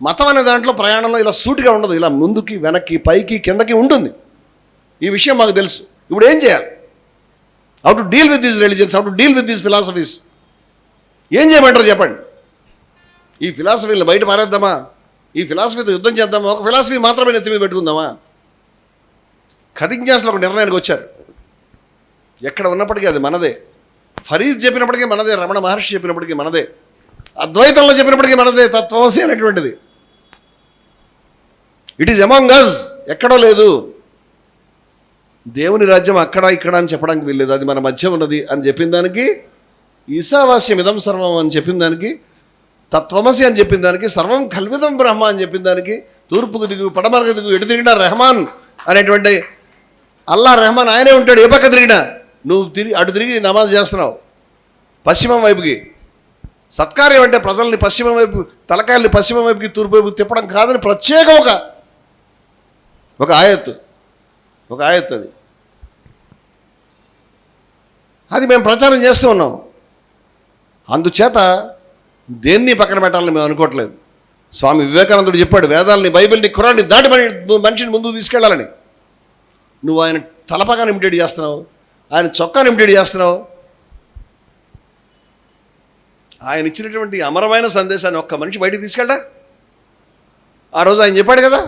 మతం అనే దాంట్లో ప్రయాణంలో ఇలా సూటిగా ఉండదు, ఇలా ముందుకి వెనక్కి పైకి కిందకి ఉంటుంది. ఈ విషయం మాకు తెలుసు. ఇప్పుడు ఏం చేయాలి? How to deal with these religions, how to deal with these philosophies. ఏం చేయమంటారు చెప్పండి? ఈ ఫిలాసఫీని బయట పారేద్దామా? ఈ ఫిలాసఫీతో యుద్ధం చేద్దామా? ఒక ఫిలాసఫీ మాత్రమే నెత్తి మీద పెట్టుకుందామా? ఖదిజ్ఞాస్లో ఒక నిర్ణయానికి వచ్చారు. ఎక్కడ ఉన్నప్పటికీ అది మనదే. ఫరీద్ చెప్పినప్పటికీ మనదే, రమణ మహర్షి చెప్పినప్పటికీ మనదే, అద్వైతంలో చెప్పినప్పటికీ మనదే. తత్వమసి అనేటువంటిది ఇట్ ఈజ్ అమాంగ్ అస్, ఎక్కడో లేదు. దేవుని రాజ్యం అక్కడ ఇక్కడ అని చెప్పడానికి వీల్లేదు, అది మన మధ్య ఉన్నది అని చెప్పిన దానికి, ఈశావాస్యం ఇదం సర్వం అని చెప్పిన దానికి, తత్వమసి అని చెప్పిన దానికి, సర్వం కల్విదం బ్రహ్మ అని చెప్పిన దానికి, తూర్పుకు దిగు పడమరకు దిగు ఎటు తిరిగినా రెహమాన్ అనేటువంటి అల్లా రెహమాన్ ఆయనే ఉంటాడు. ఏ పక్క తిరిగినా నువ్వు అటు తిరిగి నమాజ్ చేస్తున్నావు పశ్చిమం వైపుకి. సత్కార్యం అంటే ప్రజల్ని పశ్చిమం వైపు, తలకాయల్ని పశ్చిమం వైపుకి, తూర్పు వైపుకి తిప్పడం కాదని ప్రత్యేక ఒక ఆయత్తు అది మేము ప్రచారం చేస్తూ ఉన్నాం. అందుచేత దేన్ని పక్కన పెట్టాలని మేము అనుకోవట్లేదు. స్వామి వివేకానందుడు చెప్పాడు, వేదాలని, బైబిల్ని, ఖురాన్ని దాటి మనిషిని ముందుకు తీసుకెళ్లాలని. నువ్వు ఆయన తలపగానే ఇమిటేట్ చేస్తున్నావు, ఆయన చొక్కాని ఇమిటేట్ చేస్తున్నావు. ఆయన ఇచ్చినటువంటి అమరమైన సందేశాన్ని ఒక్క మనిషి బయటికి తీసుకెళ్ళా? ఆ రోజు ఆయన చెప్పాడు కదా.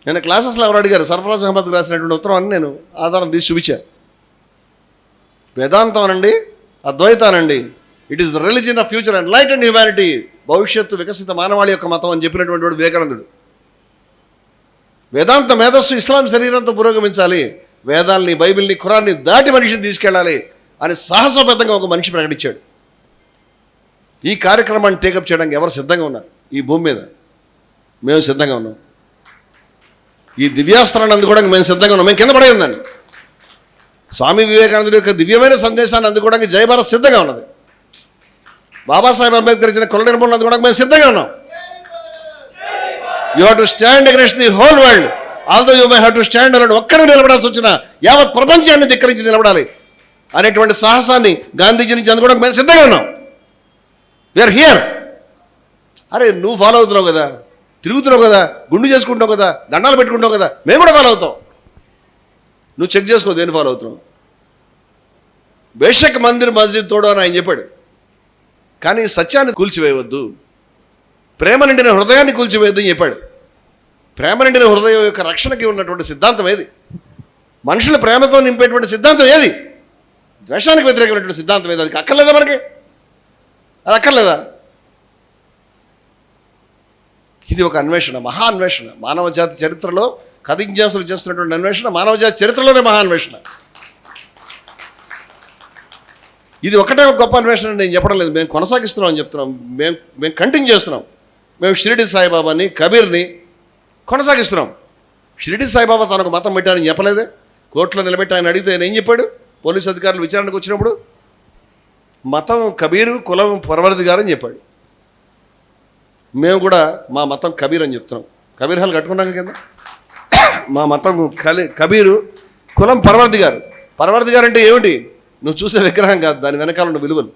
నేను క్లాసెస్లో ఎవరు అడిగారు, సర్ఫరాజ్ అహ్మద్ రాసినటువంటి ఉత్తరం అని నేను ఆధారం తీసి చూపించాను. వేదాంతం అనండి, అద్వైతానండి, it is the religion of future and light and humanity, భవిష్యత్తు వికసిత మానవాళి యొక్క మతం అని చెప్పినటువంటి వాడు వివేకానందుడు. వేదాంత మేధస్సు ఇస్లాం శరీరంతో పురోగమించాలి, వేదాల్ని, బైబిల్ని, ఖురాన్ని దాటి మనిషిని తీసుకెళ్ళాలి అని సాహసోపేతంగా ఒక మనిషి ప్రకటించాడు. ఈ కార్యక్రమాన్ని టేకప్ చేయడానికి ఎవరు సిద్ధంగా ఉన్నారు ఈ భూమి మీద? మేము సిద్ధంగా ఉన్నాం. ఈ దివ్యాస్త్రాన్ని అందుకోవడానికి మేము సిద్ధంగా ఉన్నాం. మేము కింద పడేయండి. స్వామి వివేకానందుడి యొక్క దివ్యమైన సందేశాన్ని అందుకోవడానికి జై భారత్ సిద్ధంగా ఉన్నది. బాబాసాహెబ్ అంబేద్కర్ ఇచ్చిన కుల నిర్మూలన అందుకోవడానికి మేము సిద్ధంగా ఉన్నాం. You have to stand against the whole world, although you may have to stand alone. ఒక్కడే నిలబడాల్సి వచ్చిన యావత్ ప్రపంచాన్ని ధిక్కరించి నిలబడాలి అనేటువంటి సాహసాన్ని గాంధీజీ నుంచి అందుకోవడానికి మేము సిద్ధంగా ఉన్నాం. We're here. అరే నువ్వు ఫాలో అవుతున్నావు కదా, తిరుగుతున్నావు కదా, గుండు చేసుకుంటావు కదా, దండాలు పెట్టుకుంటావు కదా, మేము కూడా ఫాలో అవుతాం. నువ్వు చెక్ చేసుకో దేన్ని ఫాలో అవుతున్నావు. బేషక్ మందిర్ మస్జిద్ తోడు అని ఆయన చెప్పాడు. కానీ సత్యాన్ని కూల్చివేయవద్దు, ప్రేమ నిండిన హృదయాన్ని కూల్చివేయద్దు అని చెప్పాడు. ప్రేమ నిండిన హృదయం యొక్క రక్షణకి ఉన్నటువంటి సిద్ధాంతం ఏది? మనుషుల ప్రేమతో నింపేటువంటి సిద్ధాంతం ఏది? ద్వేషానికి వ్యతిరేకమైనటువంటి సిద్ధాంతం ఏది? అది అక్కర్లేదా మనకి? అది అక్కర్లేదా? ఇది ఒక అన్వేషణ, మహా అన్వేషణ. మానవ జాతి చరిత్రలో కథింజాసులు చేస్తున్నటువంటి అన్వేషణ మానవ జాతి చరిత్రలోనే మహా అన్వేషణ. ఇది ఒకటే ఒక గొప్ప అన్వేషణ నేను చెప్పడం లేదు, మేము కొనసాగిస్తున్నాం అని చెప్తున్నాం. మేము కంటిన్యూ చేస్తున్నాం. మేము షిరిడి సాయిబాబాని, కబీర్ని కొనసాగిస్తున్నాం. షిరిడి సాయిబాబా తనకు మతం పెట్టారని చెప్పలేదే. కోర్టులో నిలబెట్టి ఆయన అడిగితే ఆయన ఏం చెప్పాడు? పోలీసు అధికారులు విచారణకు వచ్చినప్పుడు మతం కబీరు, కులం పరవర్దిగారు అని చెప్పాడు. మేము కూడా మా మతం కబీర్ అని చెప్తున్నాం. కబీర్ హాల్ కట్టుకున్నాం కింద. మా మతం కబీరు, కులం పరవర్దిగారు. పరవర్దిగారు అంటే ఏమిటి? నువ్వు చూసే విగ్రహం కాదు, దాని వెనకాల ఉన్న విలువలు.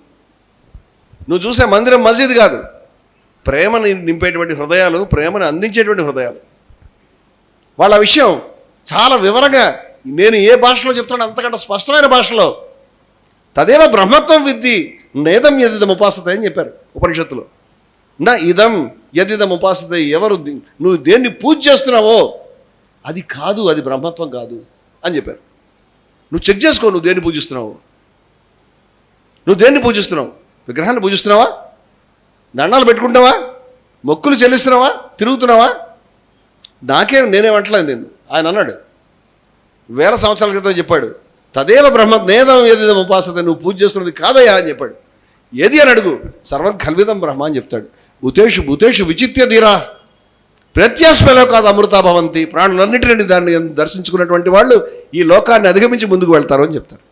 నువ్వు చూసే మందిరం, మసీదు కాదు, ప్రేమని నింపేటువంటి హృదయాలు, ప్రేమను అందించేటువంటి హృదయాలు. వాళ్ళ విషయం చాలా వివరంగా నేను ఏ భాషలో చెప్తున్నాను అంతకంటే స్పష్టమైన భాషలో తదేవ బ్రహ్మత్వం విద్ది నేదం యదిదం ఉపాసతే అని చెప్పారు ఉపనిషత్తులో. నా ఇదం యదిదం ఉపాసతే, ఎవరు నువ్వు దేన్ని పూజ చేస్తున్నావో అది కాదు, అది బ్రహ్మత్వం కాదు అని చెప్పారు. నువ్వు చెక్ చేసుకో, నువ్వు దేన్ని పూజిస్తున్నావు. నువ్వు దేన్ని పూజిస్తున్నావు? విగ్రహాన్ని పూజిస్తున్నావా? దండాలు పెట్టుకుంటావా? మొక్కులు చెల్లిస్తున్నావా? తిరుగుతున్నావా? నేనేమంటలేదు నేను. ఆయన అన్నాడు 1000 సంవత్సరాల క్రితం చెప్పాడు, తదేవ బ్రహ్మ నేదం ఏదిదం ఉపాసత, నువ్వు పూజ చేస్తున్నది కాదయ్యా అని చెప్పాడు. ఏది అని అడుగు, సర్వం కల్విదం బ్రహ్మ అని చెప్తాడు. ఉతేషు భూతేషు విచిత్య ధీరా ప్రత్యాస్మలో కాదు అమృతా భవంతి. ప్రాణులన్నింటినీ దాన్ని దర్శించుకున్నటువంటి వాళ్ళు ఈ లోకాన్ని అధిగమించి ముందుకు వెళ్తారు అని చెప్తారు.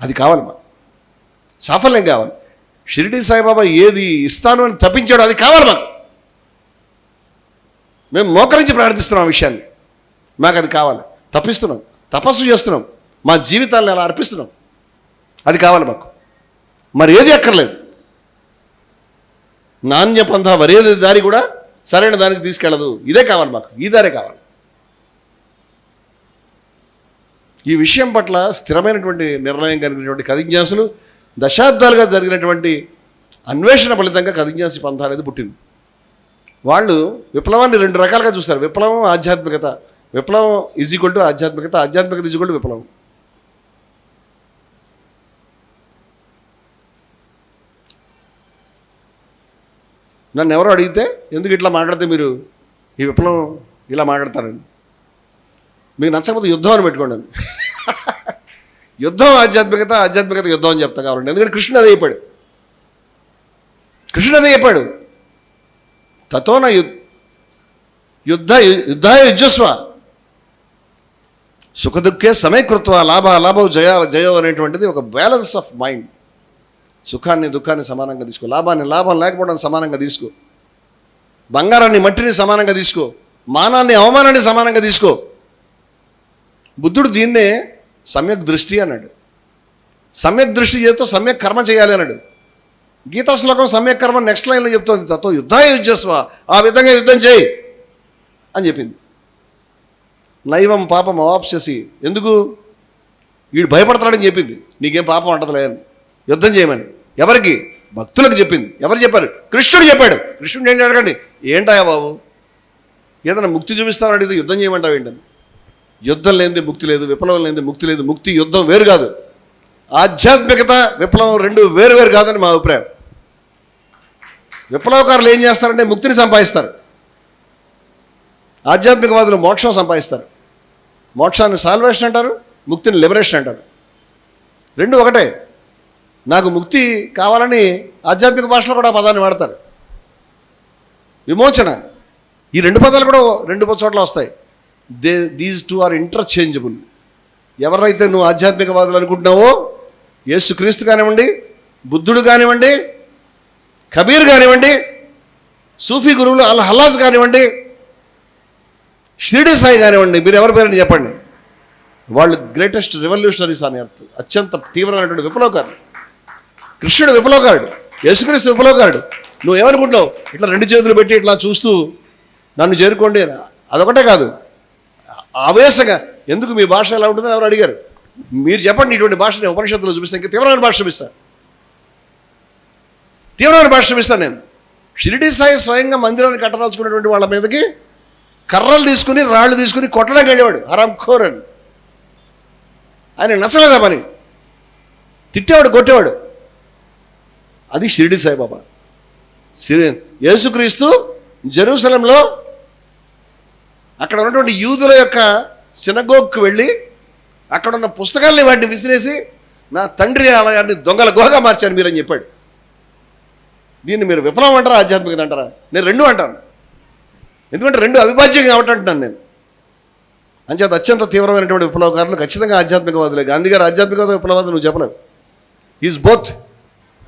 అది కావాలి, మా సాఫల్యం కావాలి. షిరిడి సాయిబాబా ఏది ఇస్తాను అని తప్పించాడో అది కావాలి మాకు. మేము మోకరించి ప్రార్థిస్తున్నాం ఆ విషయాన్ని. మాకు అది కావాలి. తప్పిస్తున్నాం, తపస్సు చేస్తున్నాం, మా జీవితాలను అలా అర్పిస్తున్నాం. అది కావాలి మాకు. మరి ఏది అక్కర్లేదు. నాణ్య పంథ వరేది దారి కూడా సరైన దానికి తీసుకెళ్ళదు. ఇదే కావాలి మాకు, ఈ దారే కావాలి. ఈ విషయం పట్ల స్థిరమైనటువంటి నిర్ణయం కలిగినటువంటి కథింజాసులు, దశాబ్దాలుగా జరిగినటువంటి అన్వేషణ ఫలితంగా కథింజాసి పంథ అనేది పుట్టింది. వాళ్ళు విప్లవాన్ని 2 రకాలుగా చూస్తారు. విప్లవం, ఆధ్యాత్మికత. విప్లవం ఈజ్ ఈక్వల్ టు ఆధ్యాత్మికత, ఆధ్యాత్మికత ఈజ్ ఈక్వల్ టు విప్లవం. నన్ను ఎవరో అడిగితే ఎందుకు ఇట్లా మాట్లాడితే మీరు ఈ విప్లవం ఇలా మాట్లాడతారని, మీకు నచ్చకపోతే యుద్ధం అని పెట్టుకోండి. యుద్ధం ఆధ్యాత్మికత, ఆధ్యాత్మికత యుద్ధం అని చెప్తా కావాలండి. ఎందుకంటే కృష్ణుడు అదే చెప్పాడు. కృష్ణుడు అదే చెప్పాడు, తతోన యుద్ధాయ యుజ్జస్వ సుఖదుఖే సమయకృత్వ లాభం జయో అనేటువంటిది ఒక బ్యాలెన్స్ ఆఫ్ మైండ్. సుఖాన్ని దుఃఖాన్ని సమానంగా తీసుకో, లాభాన్ని లాభం లేకపోవడం సమానంగా తీసుకో, బంగారాన్ని మట్టిని సమానంగా తీసుకో, మానాన్ని అవమానాన్ని సమానంగా తీసుకో. బుద్ధుడు దీన్నే సమ్యక్ దృష్టి అన్నాడు. సమ్యక్ దృష్టి చేస్తూ సమ్యక్ కర్మ చేయాలి అన్నాడు. గీతా శ్లోకం సమ్యక్ కర్మ నెక్స్ట్ లైన్లో చెప్తోంది, తతో యుద్ధాయ యుజ్జస్వ, ఆ విధంగా యుద్ధం చేయి అని చెప్పింది. నైవం పాపం అవాప్స్యసి. ఎందుకు? వీడు భయపడతాడని చెప్పింది, నీకేం పాపం అంటదిలే అని, యుద్ధం చేయమని. ఎవరికి? భక్తులకు చెప్పింది. ఎవరు చెప్పారు? కృష్ణుడు చెప్పాడు. కృష్ణుడు ఏంటి అడగండి, ఏంటాయా బాబు, ఏదైనా ముక్తి చూపిస్తామని అడిగితే యుద్ధం చేయమంటావు ఏంటని? యుద్ధం లేనిది ముక్తి లేదు, విప్లవం లేనిది ముక్తి లేదు. ముక్తి యుద్ధం వేరు కాదు, ఆధ్యాత్మికత విప్లవం రెండు వేరు వేరు కాదని మా అభిప్రాయం. విప్లవకారులు ఏం చేస్తారంటే ముక్తిని సంపాదిస్తారు, ఆధ్యాత్మికవాదులు మోక్షం సంపాదిస్తారు. మోక్షాన్ని సాల్వేషన్ అంటారు, ముక్తిని లిబరేషన్ అంటారు. రెండు ఒకటే. నాకు ముక్తి కావాలని ఆధ్యాత్మిక భాషలో కూడా ఆ పదాన్ని వాడతారు, విమోచన. ఈ రెండు పదాలు కూడా రెండు చోట్ల వస్తాయి. These two are interchangeable. ఎవరైతే నువ్వు ఆధ్యాత్మికవాదులు అనుకుంటున్నావో, యేసుక్రీస్తు కానివ్వండి, బుద్ధుడు కానివ్వండి, కబీర్ కానివ్వండి, సూఫీ గురువులు అల్ హల్లాజ్ కానివ్వండి, షిరిడి సాయి కానివ్వండి, మీరు ఎవరి పేరని చెప్పండి, వాళ్ళు గ్రేటెస్ట్ రెవల్యూషనరీస్ అని అర్థం. అత్యంత తీవ్రమైనటువంటి విప్లవకారుడు. కృష్ణుడు విప్లవకారుడు, యేసుక్రీస్తు విప్లవకారుడు. నువ్వు ఏమనుకుంటున్నావు? ఇట్లా రెండు చేతులు పెట్టి ఇట్లా చూస్తూ నన్ను చేరుకోండి, అదొకటే కాదు, ఆవేశంగా. ఎందుకు మీ భాష ఎలా ఉంటుందని ఎవరు అడిగారు. మీరు చెప్పండి, ఇటువంటి భాషని ఉపనిషత్తులో చూపిస్తాను, ఇంకా తీవ్రమైన భాష చూపిస్తాను, తీవ్రమైన భాష చూపిస్తాను నేను. షిరిడి సాయి స్వయంగా మందిరాన్ని కట్టదలుచుకున్నటువంటి వాళ్ళ మీదకి కర్రలు తీసుకుని రాళ్ళు తీసుకుని కొట్టడానికి వెళ్ళేవాడు, హరామ్ ఖోర్ అని. ఆయన నచ్చలేదా పని, తిట్టేవాడు, కొట్టేవాడు. అది షిరిడి సాయిబాబా. యేసుక్రీస్తు జెరూసలంలో అక్కడ ఉన్నటువంటి యూదుల యొక్క సినగోగ్కి వెళ్ళి అక్కడ ఉన్న పుస్తకాలని వాటిని విసిరేసి నా తండ్రి ఆలయాన్ని దొంగల గుహగా మార్చాను మీరని చెప్పాడు. దీన్ని మీరు విప్లవం అంటారా, ఆధ్యాత్మికత అంటారా? నేను రెండు అంటాను, ఎందుకంటే రెండు అవిభాజ్యం కాబట్టి అంటున్నాను నేను. అంచేత అత్యంత తీవ్రమైనటువంటి విప్లవకారులు ఖచ్చితంగా ఆధ్యాత్మికవాదులే. గాంధీ గారు ఆధ్యాత్మికవాద విప్లవాదు నువ్వు చెప్పలేవు. Is both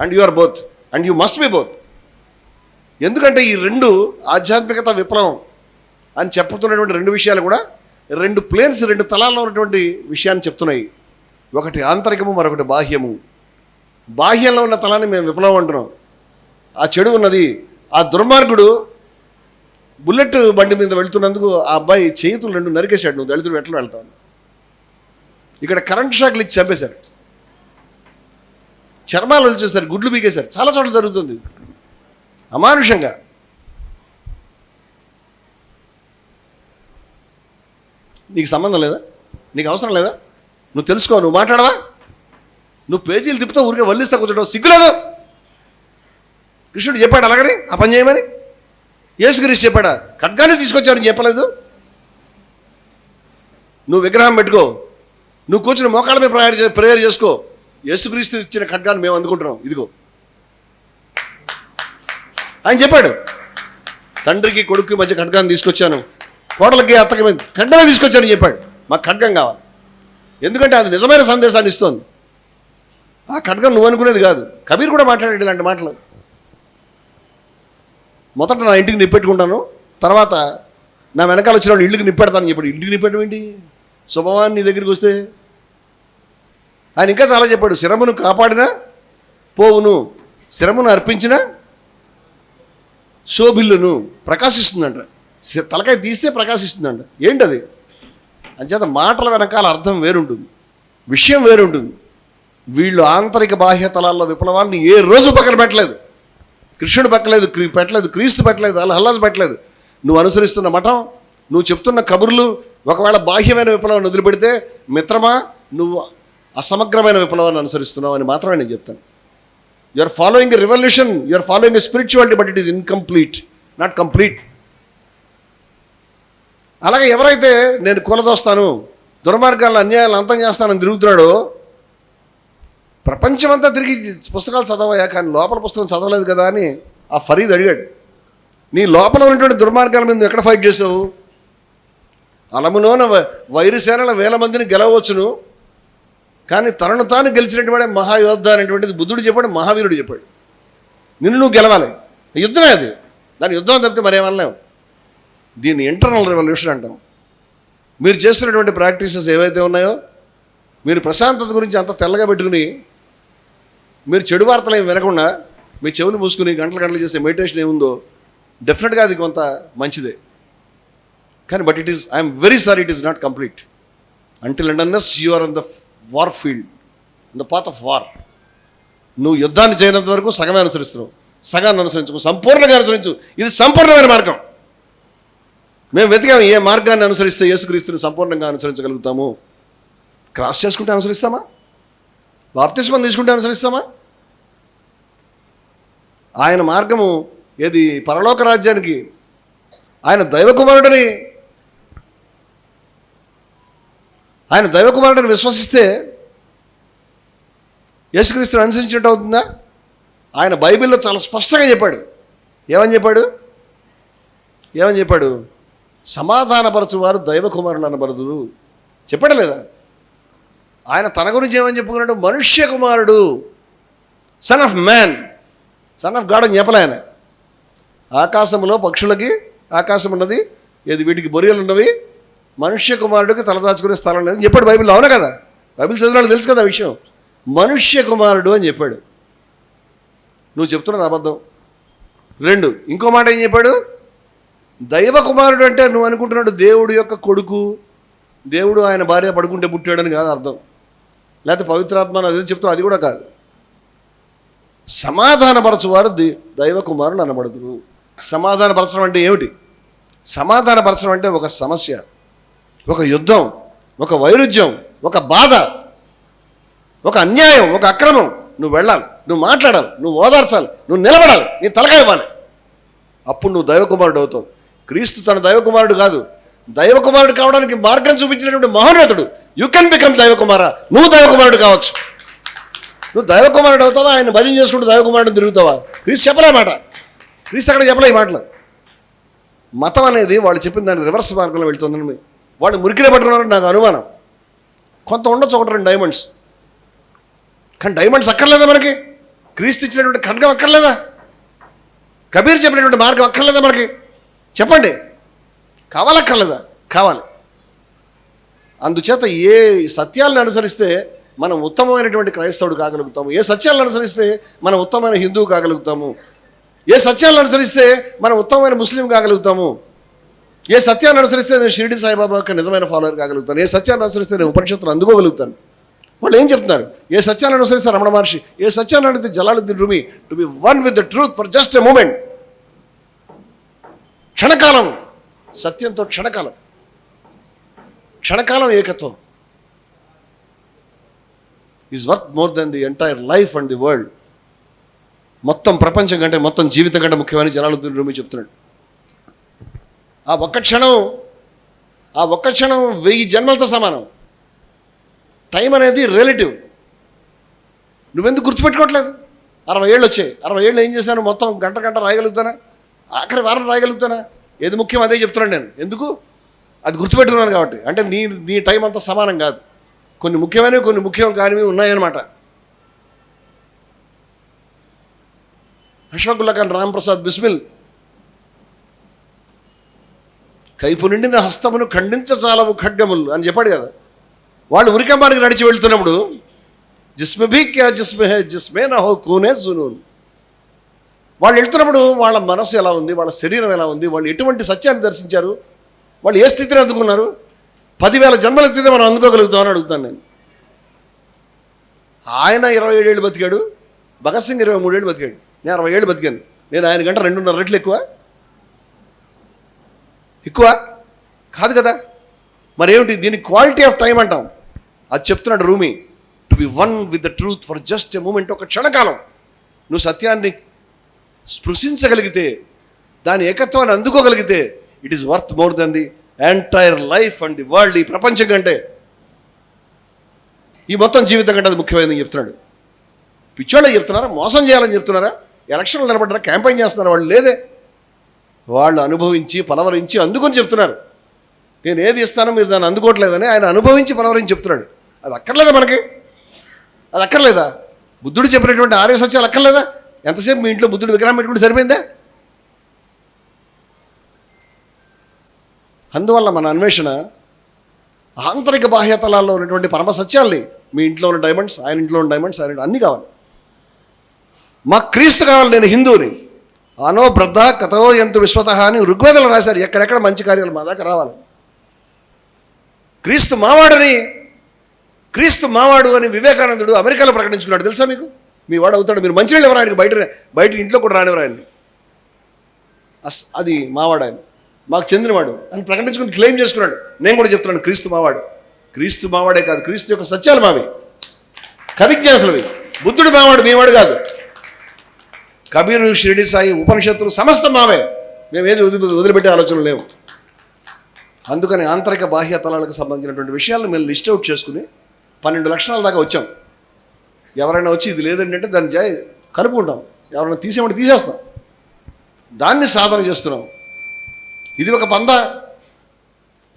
and you are both and you must be both. ఎందుకంటే ఈ రెండు ఆధ్యాత్మికత విప్లవం అని చెప్పుతున్నటువంటి రెండు విషయాలు కూడా రెండు ప్లేన్స్, రెండు తలాల్లో ఉన్నటువంటి విషయాన్ని చెప్తున్నాయి. ఒకటి ఆంతరికము, మరొకటి బాహ్యము. బాహ్యంలో ఉన్న తలాన్ని మేము విప్లవం అంటున్నాం. ఆ చెడు ఉన్నది, ఆ దుర్మార్గుడు బుల్లెట్ బండి మీద వెళ్తున్నందుకు ఆ అబ్బాయి చేతులు రెండు నరికేశాడు, నువ్వు దళితుడు ఎట్లా వెళ్తావు. ఇక్కడ కరెంట్ షాక్లు ఇచ్చి చంపేశారు, చర్మాలు వచ్చేస్తారు, గుడ్లు పీకేశారు. చాలా చోట్ల జరుగుతుంది అమానుషంగా. నీకు సంబంధం లేదా? నీకు అవసరం లేదా? నువ్వు తెలుసుకో, నువ్వు మాట్లాడవా? నువ్వు పేజీలు తిప్పుతావు, ఊరికే వల్లిస్తా కూర్చోటం సిగ్గులేదు. కృష్ణుడు చెప్పాడు అలాగని ఆ పని చేయమని. యేసుక్రీస్తు చెప్పాడా? ఖడ్గాన్ని తీసుకొచ్చాడని చెప్పలేదు. నువ్వు విగ్రహం పెట్టుకో, నువ్వు కూర్చుని మోకాళ్ళ మీద ప్రేయర్ చేసుకో. యేసుక్రీస్తు ఇచ్చిన ఖడ్గాన్ని మేము అందుకుంటున్నాం, ఇదిగో ఆయన చెప్పాడు. తండ్రికి కొడుకు మధ్య ఖడ్గాన్ని తీసుకొచ్చాను, కోడలకి అత్తకి ఖడ్గమే తీసుకొచ్చానని చెప్పాడు. మాకు ఖడ్గం కావాలి, ఎందుకంటే అది నిజమైన సందేశాన్ని ఇస్తుంది. ఆ ఖడ్గం నువ్వు అనుకునేది కాదు. కబీర్ కూడా మాట్లాడాడు ఇలాంటి మాటలు. మొదట నా ఇంటికి నిప్పెట్టుకుంటాను, తర్వాత నా వెనకాల వచ్చిన వాళ్ళు ఇళ్ళకి నిప్పెడతానని చెప్పాడు. ఇంటికి నిప్పెట్టడం ఏంటి? శుభవాన్ని నీ దగ్గరికి వస్తే. ఆయన ఇంకా చాలా చెప్పాడు. శిరమును కాపాడినా పోవును, శిరమును అర్పించిన శోభిల్లును, ప్రకాశిస్తుందంట. తలకాయ తీస్తే ప్రకాశిస్తుందంట. ఏంటది? అంచేత మాటల వెనకాల అర్థం వేరుంటుంది, విషయం వేరుంటుంది. వీళ్ళు ఆంతరిక బాహ్య తలాల్లో విప్లవాన్ని ఏ రోజు పక్కన పెట్టలేదు. కృష్ణుడు పెట్టలేదు, క్రీస్తు పెట్టలేదు, హల్లాస్ పెట్టలేదు. నువ్వు అనుసరిస్తున్న మఠం, నువ్వు చెప్తున్న కబుర్లు ఒకవేళ బాహ్యమైన విప్లవాన్ని వదిలిపెడితే, మిత్రమా నువ్వు అసమగ్రమైన విప్లవాన్ని అనుసరిస్తున్నావు అని మాత్రమే నేను చెప్తాను. You are following a revolution, you are following a spirituality, but it is incomplete, not complete. అలాగే ఎవరైతే నేను కూలదోస్తాను, దుర్మార్గాలను అన్యాయాలను అంతం చేస్తానని తిరుగుతున్నాడో, ప్రపంచమంతా తిరిగి పుస్తకాలు చదవయా, కానీ లోపల పుస్తకం చదవలేదు కదా అని ఆ ఫరీద్ అడిగాడు. నీ లోపల ఉన్నటువంటి దుర్మార్గాల మీద నువ్వు ఎక్కడ ఫైట్ చేసావు? అలములోన వైరుసేనల 1000 మందిని గెలవచ్చును, కానీ తనను తాను గెలిచినటువంటి వాడే మహాయోద్ధ అనేటువంటిది బుద్ధుడు చెప్పాడు, మహావీరుడు చెప్పాడు. నిన్ను నువ్వు గెలవాలి, యుద్ధమే అది. దాని యుద్ధం తప్పితే మరేమనలేము. దీన్ని ఇంటర్నల్ రెవల్యూషన్ అంటాం. మీరు చేస్తున్నటువంటి ప్రాక్టీసెస్ ఏవైతే ఉన్నాయో, మీరు ప్రశాంతత గురించి అంత తెల్లగా పెట్టుకుని, మీరు చెడు వార్తలు ఏమి వినకుండా మీ చెవులు మూసుకుని గంటలు చేసే మెడిటేషన్ ఏముందో, డెఫినెట్గా అది కొంత మంచిదే. కానీ but I'm very sorry, it is not complete until and unless you are in the war field, in the path of war. నువ్వు యుద్ధాన్ని చేయనంత వరకు సగమే అనుసరిస్తున్నావు. సగాన్ని అనుసరించు, సంపూర్ణంగా అనుసరించు. ఇది సంపూర్ణమైన మార్గం. మేము వెతికాము ఏ మార్గాన్ని అనుసరిస్తే యేసుక్రీస్తుని సంపూర్ణంగా అనుసరించగలుగుతాము. క్రాస్ చేసుకుంటే అనుసరిస్తామా? బాప్తిస్మం తీసుకుంటే అనుసరిస్తామా? ఆయన మార్గము ఏది? పరలోక రాజ్యానికి. ఆయన దైవకుమారుడిని విశ్వసిస్తే యేసుక్రీస్తుని అనుసరించినట్టు అవుతుందా? ఆయన బైబిల్లో చాలా స్పష్టంగా చెప్పాడు. ఏమని చెప్పాడు? సమాధానపరచువారు దైవకుమారులు అనబడదురు. చెప్పడం లేదా? ఆయన తన గురించి ఏమని చెప్పుకున్నాడు? మనుష్య కుమారుడు, son of man, son of God అని చెప్పలే ఆయన. ఆకాశంలో పక్షులకి ఆకాశం ఉన్నది, ఏది వీటికి బొరియలు ఉన్నవి, మనుష్య కుమారుడికి తలదాచుకునే స్థలం లేదని చెప్పాడు బైబిల్లో. అవునా కదా? బైబిల్ చదివినాడు, తెలుసు కదా విషయం. మనుష్య కుమారుడు అని చెప్పాడు. నువ్వు చెప్తున్నది అబద్ధం. 2, ఇంకో మాట ఏం చెప్పాడు? దైవ కుమారుడు అంటే నువ్వు అనుకుంటున్నాడు దేవుడు యొక్క కొడుకు, దేవుడు ఆయన భార్య పడుకుంటే పుట్టాడని కాదు అర్థం. లేకపోతే పవిత్రాత్మ అదే చెప్తున్నా, అది కూడా కాదు. సమాధానపరచువారు దైవ కుమారుడు అనబడుతురు. సమాధానపరచడం అంటే ఏమిటి? సమాధానపరచడం అంటే ఒక సమస్య, ఒక యుద్ధం, ఒక వైరుధ్యం, ఒక బాధ, ఒక అన్యాయం, ఒక అక్రమం. నువ్వు వెళ్ళాలి, నువ్వు మాట్లాడాలి, నువ్వు ఓదార్చాలి, నువ్వు నిలబడాలి, నీ తలకాయ ఇవ్వాలి. అప్పుడు నువ్వు దైవకుమారుడు అవుతావు. క్రీస్తు తన దైవకుమారుడు కాదు, దైవకుమారుడు కావడానికి మార్గం చూపించినటువంటి మహోన్నతుడు. యూ కెన్ బికమ్ దైవకుమారా. నువ్వు దైవకుమారుడు కావచ్చు. నువ్వు దైవకుమారుడు అవుతావా? ఆయన భజన చేసుకుంటూ దైవకుమారుడు తిరుగుతావా? క్రీస్తు చెప్పలే మాట. క్రీస్తు అక్కడ చెప్పలే ఈ మాటలు. మతం అనేది వాళ్ళు చెప్పిన దాన్ని రివర్స్ మార్గంలో వెళ్తుందని వాళ్ళు మురికిలో పట్టుకున్నారని నాకు అనుమానం. కొంత ఉండొచ్చు, 1-2 డైమండ్స్. కానీ డైమండ్స్ అక్కర్లేదా మనకి? క్రీస్తు ఇచ్చినటువంటి ఖడ్గం అక్కర్లేదా? కబీర్ చెప్పినటువంటి మార్గం అక్కర్లేదా మనకి? చెప్పండి, కావాలక్కర్లేదా? కావాలి. అందుచేత ఏ సత్యాలను అనుసరిస్తే మనం ఉత్తమమైనటువంటి క్రైస్తవుడు కాగలుగుతాము, ఏ సత్యాలను అనుసరిస్తే మనం ఉత్తమమైన హిందువు కాగలుగుతాము, ఏ సత్యాలను అనుసరిస్తే మనం ఉత్తమమైన ముస్లిం కాగలుగుతాము, ఏ సత్యాన్ని అనుసరిస్తే నేను షిరిడి సాయిబాబా యొక్క నిజమైన ఫాలోవర్ కాగలుగుతాను, ఏ సత్యాన్ని అనుసరిస్తే నేను ఉపనిషత్తులు అందుకోగలుగుతాను. వాళ్ళు ఏం చెప్తున్నారు? ఏ సత్యాన్ని అనుసరిస్తే రమణ మహర్షి, ఏ సత్యాన్ని అడిగితే Jalaluddin Rumi. To be one with the truth for just a moment. క్షణకాలం సత్యంతో, క్షణకాలం ఏకత్వం is worth more than the entire life and the world. మొత్తం ప్రపంచం కంటే, మొత్తం జీవితం కంటే ముఖ్యమని జలాలుద్దీన్ రూమి చెప్తున్నాడు. ఆ ఒక్క క్షణం 1000 జన్మలతో సమానం. టైం అనేది రిలేటివ్. నువ్వెందుకు గుర్తుపెట్టుకోవట్లేదు? 60 ఏళ్ళు వచ్చాయి. 60 ఏళ్ళు ఏం చేశాను? మొత్తం గంట రాయగలుగుతానా? ఆఖరి వారం రాయగలుగుతానా? ఏది ముఖ్యం అదే చెప్తున్నాను నేను. ఎందుకు? అది గుర్తుపెట్టుకున్నాను కాబట్టి. అంటే నీ టైం అంతా సమానం కాదు. కొన్ని ముఖ్యమైనవి, కొన్ని ముఖ్యం కానివి ఉన్నాయన్నమాట. అష్ఫాకుల్లా ఖాన్ రాంప్రసాద్ బిస్మిల్, కైపు నిండిన హస్తమును ఖండించచాలవు ఖడ్గములు అని చెప్పాడు కదా. వాళ్ళు ఉరికంబానికి నడిచి వెళ్తున్నప్పుడు జిస్మే భీ క్యా జిస్మే హై జిస్మే నా హో కూనే జునూన్. వాళ్ళు వెళ్తున్నప్పుడు వాళ్ళ మనసు ఎలా ఉంది, వాళ్ళ శరీరం ఎలా ఉంది, వాళ్ళు ఎటువంటి సత్యాన్ని దర్శించారు, వాళ్ళు ఏ స్థితిని అందుకున్నారు. 10,000 జన్మలు ఎత్తితే మనం అందుకోగలుగుతామని అడుగుతాను నేను. ఆయన 27 ఏళ్ళు బతికాడు, భగత్ సింగ్ 23 ఏళ్ళు బతికాడు, నేను 60 ఏళ్ళు బతికాను. నేను ఆయన గంట 2.5 రెట్లు ఎక్కువ కాదు కదా. మరి ఏమిటి దీని? క్వాలిటీ ఆఫ్ టైం అంటాం. అది చెప్తున్నాడు Rumi. To be one with the truth for just a moment. ఒక క్షణకాలం నువ్వు సత్యాన్ని స్పృశించగలిగితే, దాని ఏకత్వాన్ని అందుకోగలిగితే, it is worth more than the entire life and the world. ఈ ప్రపంచం కంటే, ఈ మొత్తం జీవితం కంటే అది ముఖ్యమైనది చెప్తున్నాడు. పిచ్చోళ్ళే చెప్తున్నారా? మోసం చేయాలని చెప్తున్నారా? ఎలక్షన్లు నిలబడ్డారా? క్యాంపెయిన్ చేస్తున్నారా? వాళ్ళు లేదే. వాళ్ళు అనుభవించి పలవరించి అందుకొని చెప్తున్నారు. నేను ఏది ఇస్తానో మీరు దాన్ని అందుకోవట్లేదని ఆయన అనుభవించి పలవరించి చెప్తున్నాడు. అది అక్కర్లేదా మనకి? అది అక్కర్లేదా? బుద్ధుడు చెప్పినటువంటి 6 సత్యాలు అక్కర్లేదా? ఎంతసేపు మీ ఇంట్లో బుద్ధుడు విగ్రహం పెట్టుకుంటే సరిపోయిందా? అందువల్ల మన అన్వేషణ ఆంతరిక బాహ్యతలాల్లో ఉన్నటువంటి పరమ సత్యాల్ని, మీ ఇంట్లో ఉన్న డైమండ్స్, ఆయన ఇంట్లో ఉన్న డైమండ్స్, ఆయన అన్నీ కావాలి. మాకు క్రీస్తు కావాలి, నేను హిందువుని. అనో బ్రద్ధ కథో ఎంత విశ్వత అని ఋగ్వేదంలో రాశారు. ఎక్కడెక్కడ మంచి కార్యాలు మా దాకా రావాలి. క్రీస్తు మావాడు అని వివేకానందుడు అమెరికాలో ప్రకటించుకున్నాడు. తెలుసా మీకు? మీ వాడు అవుతాడు. మీరు మంచినీళ్ళు ఎవరు ఆయనకి బయట ఇంట్లో కూడా రానివ్వరు ఆయన్ని. అది మావాడు, ఆయన మాకు చెందినవాడు అని ప్రకటించుకుని క్లెయిమ్ చేసుకున్నాడు. నేను కూడా చెప్తున్నాను, క్రీస్తు మావాడే కాదు, క్రీస్తు యొక్క సత్యాలు మావి, కవిజ్ఞాసులవి. బుద్ధుడు మావాడు, మీవాడు కాదు. కబీరు, షిరిడి సాయి, ఉపనిషత్తులు సమస్తం మావే. మేమేది వదిలిపెట్టే ఆలోచనలు లేవు. అందుకని ఆంతరిక బాహ్య తలాలకు సంబంధించినటువంటి విషయాలను మేము లిస్ట్ అవుట్ చేసుకుని 12 లక్షణాల దాకా వచ్చాం. ఎవరైనా వచ్చి ఇది లేదండి అంటే దాన్ని కలుపుకుంటాం. ఎవరైనా తీసేమంటే తీసేస్తాం. దాన్ని సాధన చేస్తున్నాం. ఇది ఒక పందా.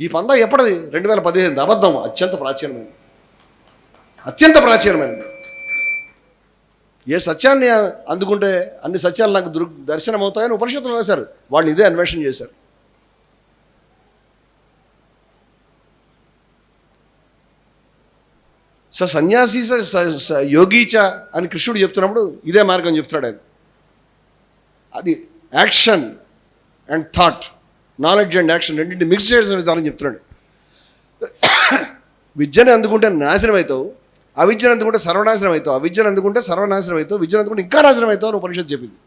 ఈ పందా ఎప్పటిది? 2015. అబద్ధం. అత్యంత ప్రాచీనమైనది. ఏ సత్యాన్ని అందుకుంటే అన్ని సత్యాలు నాకు దర్శనం అవుతాయని ఉపనిషత్తులు రాశారు. వాళ్ళు ఇదే అన్వేషణ చేశారు. సన్యాసి యోగీచ అని కృష్ణుడు చెప్తున్నప్పుడు ఇదే మార్గం చెప్తున్నాడు ఆయన. అది action and thought, knowledge and action రెండింటి మిక్స్ చేసిన విధానం చెప్తున్నాడు. విద్యను అందుకుంటే నాశనం అవుతావు, అవిద్యను అందుకుంటే సర్వనాశనం అవుతావు, అవిద్యను అందుకుంటే సర్వనాశనం అవుతావు, విద్యను అందుకుంటే ఇంకా నాశనం అవుతావు అని ఉపనిషత్తు చెప్పింది.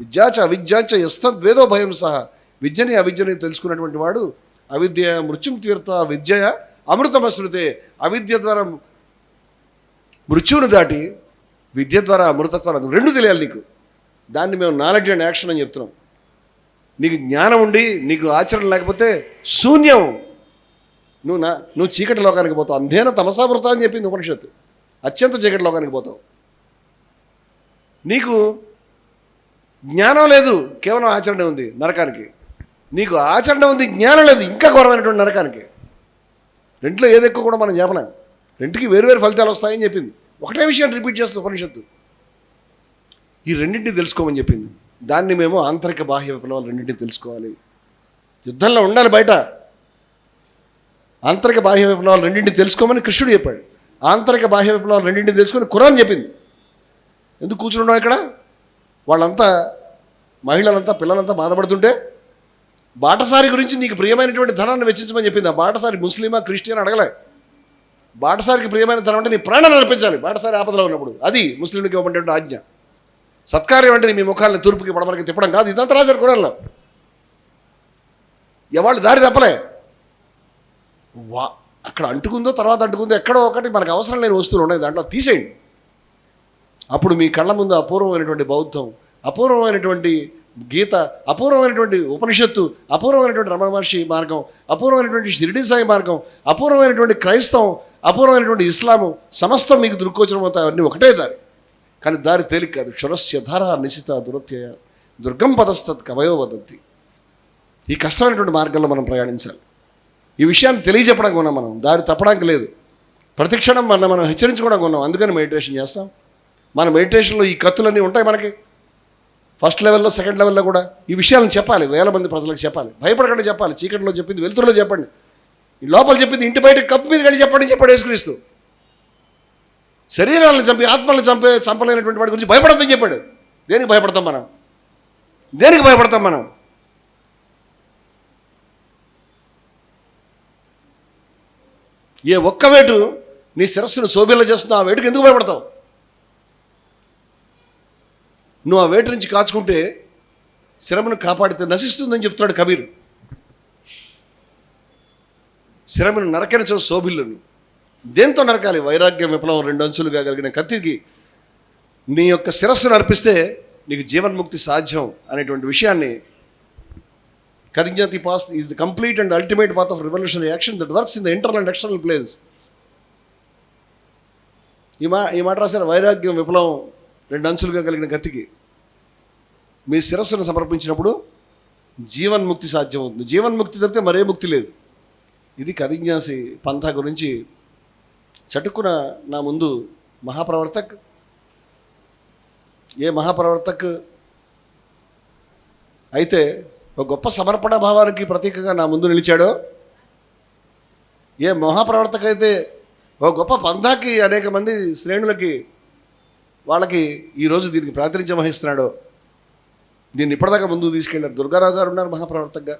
విద్యాచ అవిద్యాచ యస్తద్వేదో భయం సహా. విద్యని అవిద్యని తెలుసుకున్నటువంటి వాడు అవిద్య మృత్యుం తీర్థ విద్యయ అమృతమశ్నుతే. అవిద్య ద్వారా మృత్యువును దాటి విద్య ద్వారా అమృతత్వాన్ని రెండు తెలియాలి నీకు. దాన్ని మేము నాలెడ్జ్ అండ్ యాక్షన్ అని చెప్తున్నాం. నీకు జ్ఞానం ఉండి నీకు ఆచరణ లేకపోతే శూన్యం. నువ్వు చీకటి లోకానికి పోతావు. అంధేన తమసావృత అని చెప్పింది ఉపనిషత్తు. అత్యంత చీకటి లోకానికి పోతావు. నీకు జ్ఞానం లేదు, కేవలం ఆచరణ ఉంది, నరకానికి. నీకు ఆచరణ ఉంది, జ్ఞానం లేదు, ఇంకా ఘోరమైనటువంటి నరకానికి. రెంట్లో ఏది ఎక్కువ కూడా మనం చెప్పలేం. రెంటికి వేరు ఫలితాలు వస్తాయని చెప్పింది. ఒకటే విషయాన్ని రిపీట్ చేస్తుంది ఉపనిషత్తు. ఈ రెండింటిని తెలుసుకోమని చెప్పింది. దాన్ని మేము ఆంతరిక బాహ్య విప్లవాలు రెండింటిని తెలుసుకోవాలి. యుద్ధంలో ఉండాలి బయట. ఆంతరిక బాహ్య విప్లవాలు రెండింటిని తెలుసుకోమని కృష్ణుడు చెప్పాడు. ఆంతరిక బాహ్య విప్లవాలు రెండింటిని తెలుసుకొని ఖురాన్ చెప్పింది. ఎందుకు కూర్చున్నాం ఇక్కడ? వాళ్ళంతా మహిళలంతా పిల్లలంతా బాధపడుతుంటే బాటసారి గురించి నీకు ప్రియమైనటువంటి ధనాన్ని వెచ్చించమని చెప్పింది. ఆ బాటసారి ముస్లిమా క్రిస్టియన్ అడగలే. బాటసారికి ప్రియమైన ధనం అంటే నీ ప్రాణాన్ని అర్పించాలి బాటసారి ఆపదలో ఉన్నప్పుడు. అది ముస్లింలకు ఇవ్వబడినటువంటి ఆజ్ఞ. సత్కార్యం అంటే మీ ముఖాలను తూర్పుకి పడమరకి తిప్పడం కాదు. ఇదంతా రాశారు ఖురాన్లో. ఎవళ్ళు దారి తప్పలే. అక్కడ అంటుకుందో తర్వాత అంటుకుందో ఎక్కడో ఒకటి మనకు అవసరం లేని వస్తువులు ఉన్నాయి, దాంట్లో తీసేయండి. అప్పుడు మీ కళ్ళ ముందు అపూర్వమైనటువంటి బౌద్ధం, అపూర్వమైనటువంటి గీత, అపూర్వమైనటువంటి ఉపనిషత్తు, అపూర్వమైనటువంటి రమణ మహర్షి మార్గం, అపూర్వమైనటువంటి షిరిడి సాయి మార్గం, అపూర్వమైనటువంటి క్రైస్తవం, అపూర్వమైనటువంటి ఇస్లాము సమస్తం మీకు దృక్కోచనం అవుతాయి. అవన్నీ ఒకటే దారి. కానీ దారి తేలిక కాదు. క్షురస్య ధార నిశిత దురత్యయ దుర్గం పదస్తత్ కవయో వదంతి. ఈ కష్టమైనటువంటి మార్గంలో మనం ప్రయాణించాలి. ఈ విషయాన్ని తెలియజెప్పడానికి ఉన్నాం మనం, దారి తప్పడానికి లేదు. ప్రతిక్షణం మనం హెచ్చరించుకోవడానికి ఉన్నాం. అందుకని మెడిటేషన్ చేస్తాం. మన మెడిటేషన్లో ఈ కత్తులన్నీ ఉంటాయి మనకి. ఫస్ట్ లెవెల్లో, సెకండ్ లెవెల్లో కూడా ఈ విషయాలను చెప్పాలి. 1000 మంది ప్రజలకు చెప్పాలి. భయపడకుండా చెప్పాలి. చీకటిలో చెప్పింది వెలుతురులో చెప్పండి. ఈ లోపల చెప్పింది ఇంటి బయట కప్పు మీద కలిసి చెప్పండి యేసుక్రీస్తు. శరీరాలను చంపి ఆత్మలను చంపలేనటువంటి వాడి గురించి భయపడద్దని చెప్పాడు. దేనికి భయపడతాం మనం? ఏ ఒక్క వేటు నీ శిరస్సును శోభిల్ల చేస్తున్నావు, ఆ వేటుకు ఎందుకు భయపడతావు? నువ్వు ఆ వేటు నుంచి కాచుకుంటే శిరమును కాపాడితే నశిస్తుందని చెప్తున్నాడు కబీరు. శిరమును నరకనిచో శోభిల్లను. దేంతో నరకాలి? వైరాగ్య విప్లవం 2 అంచులుగా కలిగిన కత్తికి నీ యొక్క శిరస్సును అర్పిస్తే నీకు జీవన్ముక్తి సాధ్యం అనేటువంటి విషయాన్ని కరిజ్ఞాతి path is the complete and ultimate path of revolutionary action that works in the internal and external planes. ఈ మాట రాశారు. వైరాగ్యం విప్లవం 2 అంచులుగా కలిగిన కత్తికి మీ శిరస్సును సమర్పించినప్పుడు జీవన్ముక్తి సాధ్యమవుతుంది. జీవన్ముక్తి తప్పితే మరే ముక్తి లేదు. ఇది కరిజ్ఞాసి పంథా గురించి చటుక్కున నా ముందు మహాప్రవర్తక్ అయితే ఒక గొప్ప సమర్పణ భావానికి ప్రతీకగా నా ముందు నిలిచాడో, ఏ మహాప్రవర్తక అయితే ఒక గొప్ప పంథాకి అనేక మంది శ్రేణులకి వాళ్ళకి ఈరోజు దీనికి ప్రాతినిధ్యం వహిస్తున్నాడో, దీన్ని ఇప్పటిదాకా ముందుకు తీసుకెళ్ళారు. దుర్గారావు గారు ఉన్నారు మహాప్రవర్తకగా,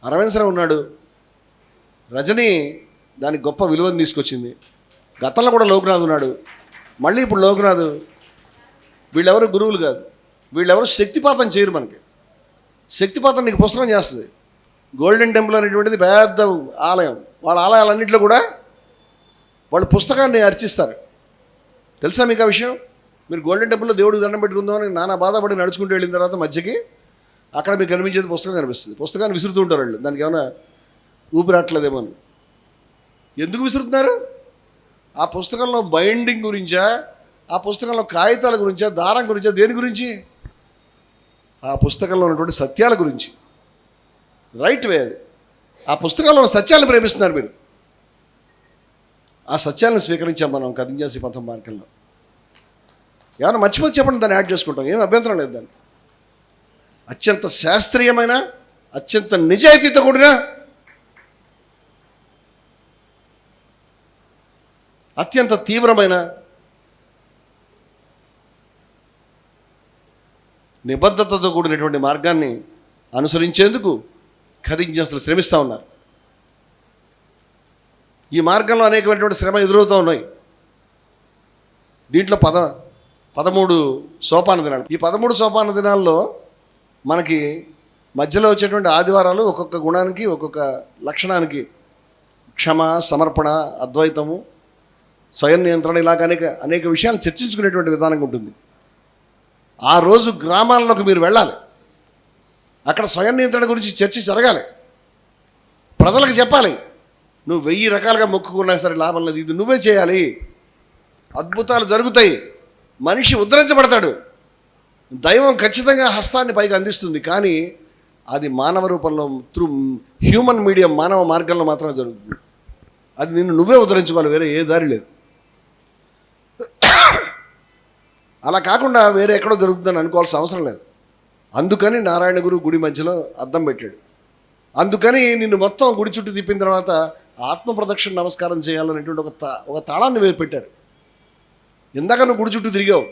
అరవిందరావు ఉన్నాడు, రజనీ దానికి గొప్ప విలువను తీసుకొచ్చింది, గతంలో కూడా లోకనాథ్ ఉన్నాడు, మళ్ళీ ఇప్పుడు లోకనాథ్. వీళ్ళెవరు గురువులు కాదు, వీళ్ళెవరు శక్తిపాతం చేయరు. మనకి శక్తిపాతం నీకు పుస్తకం చేస్తుంది. గోల్డెన్ టెంపుల్ అనేటువంటిది పెద్ద ఆలయం, వాళ్ళ ఆలయాలన్నింటిలో కూడా వాళ్ళు పుస్తకాన్ని అర్చిస్తారు. తెలుసా మీకు ఆ విషయం? మీరు గోల్డెన్ టెంపుల్లో దేవుడికి దండం పెట్టుకుందామని నానా బాధపడి నడుచుకుంటూ వెళ్ళిన తర్వాత మధ్యకి అక్కడ మీకు కనిపించేది పుస్తకం కనిపిస్తుంది. పుస్తకాన్ని విసురుతూ ఉంటారు వాళ్ళు, దానికి ఏమైనా ఊపిరాట్లేదేమో అని. ఎందుకు విసురుతున్నారు? ఆ పుస్తకంలో బైండింగ్ గురించా, ఆ పుస్తకంలో కాగితాల గురించా, దారం గురించా, దేని గురించి? ఆ పుస్తకంలో ఉన్నటువంటి సత్యాల గురించి. రైట్ వే అది. ఆ పుస్తకంలో ఉన్న సత్యాలను ప్రేమిస్తున్నారు మీరు. ఆ సత్యాలను స్వీకరించాం మనం కథించేసి 19 మార్కుల్లో. ఏమైనా మర్చిపోతే చెప్పండి, దాన్ని యాడ్ చేసుకుంటాం, ఏం అభ్యంతరం లేదు దాన్ని. అత్యంత శాస్త్రీయమైన, అత్యంత నిజాయితీతో కూడిన, అత్యంత తీవ్రమైన, నిబద్ధతతో కూడినటువంటి మార్గాన్ని అనుసరించేందుకు కథించేస్తులు శ్రమిస్తూ ఉన్నారు. ఈ మార్గంలో అనేకమైనటువంటి శ్రమ ఎదురవుతూ ఉన్నాయి. దీంట్లో 13 సోపాన దినాలు. ఈ 13 సోపాన దినాల్లో మనకి మధ్యలో వచ్చేటువంటి ఆదివారాలు ఒక్కొక్క గుణానికి, ఒక్కొక్క లక్షణానికి, క్షమ, సమర్పణ, అద్వైతము, స్వయం నియంత్రణ, ఇలాగ అనేక విషయాలు చర్చించుకునేటువంటి విధానంగా ఉంటుంది. ఆ రోజు గ్రామాల్లోకి మీరు వెళ్ళాలి, అక్కడ స్వయం నియంత్రణ గురించి చర్చ జరగాలి, ప్రజలకు చెప్పాలి. నువ్వు 1000 రకాలుగా మొక్కుకున్నా సరే లాభం లేదు, ఇది నువ్వే చేయాలి, అద్భుతాలు జరుగుతాయి, మనిషి ఉద్ధరించబడతాడు, దైవం ఖచ్చితంగా హస్తాన్ని పైకి అందిస్తుంది. కానీ అది మానవ రూపంలో, త్రూ హ్యూమన్ మీడియం, మానవ మార్గంలో మాత్రమే జరుగుతుంది. అది నిన్ను నువ్వే ఉద్ధరించుకోవాలి, వేరే ఏ దారి లేదు. అలా కాకుండా వేరే ఎక్కడో జరుగుతుందని అనుకోవాల్సిన అవసరం లేదు. అందుకని నారాయణ గురు గుడి మధ్యలో అద్దం పెట్టాడు. అందుకని నిన్ను మొత్తం గుడి చుట్టూ తిప్పిన తర్వాత ఆత్మ ప్రదక్షిణ నమస్కారం చేయాలనేటువంటి ఒక తాళాన్ని పెట్టారు. ఇందాక నువ్వు గుడి చుట్టూ తిరిగావు,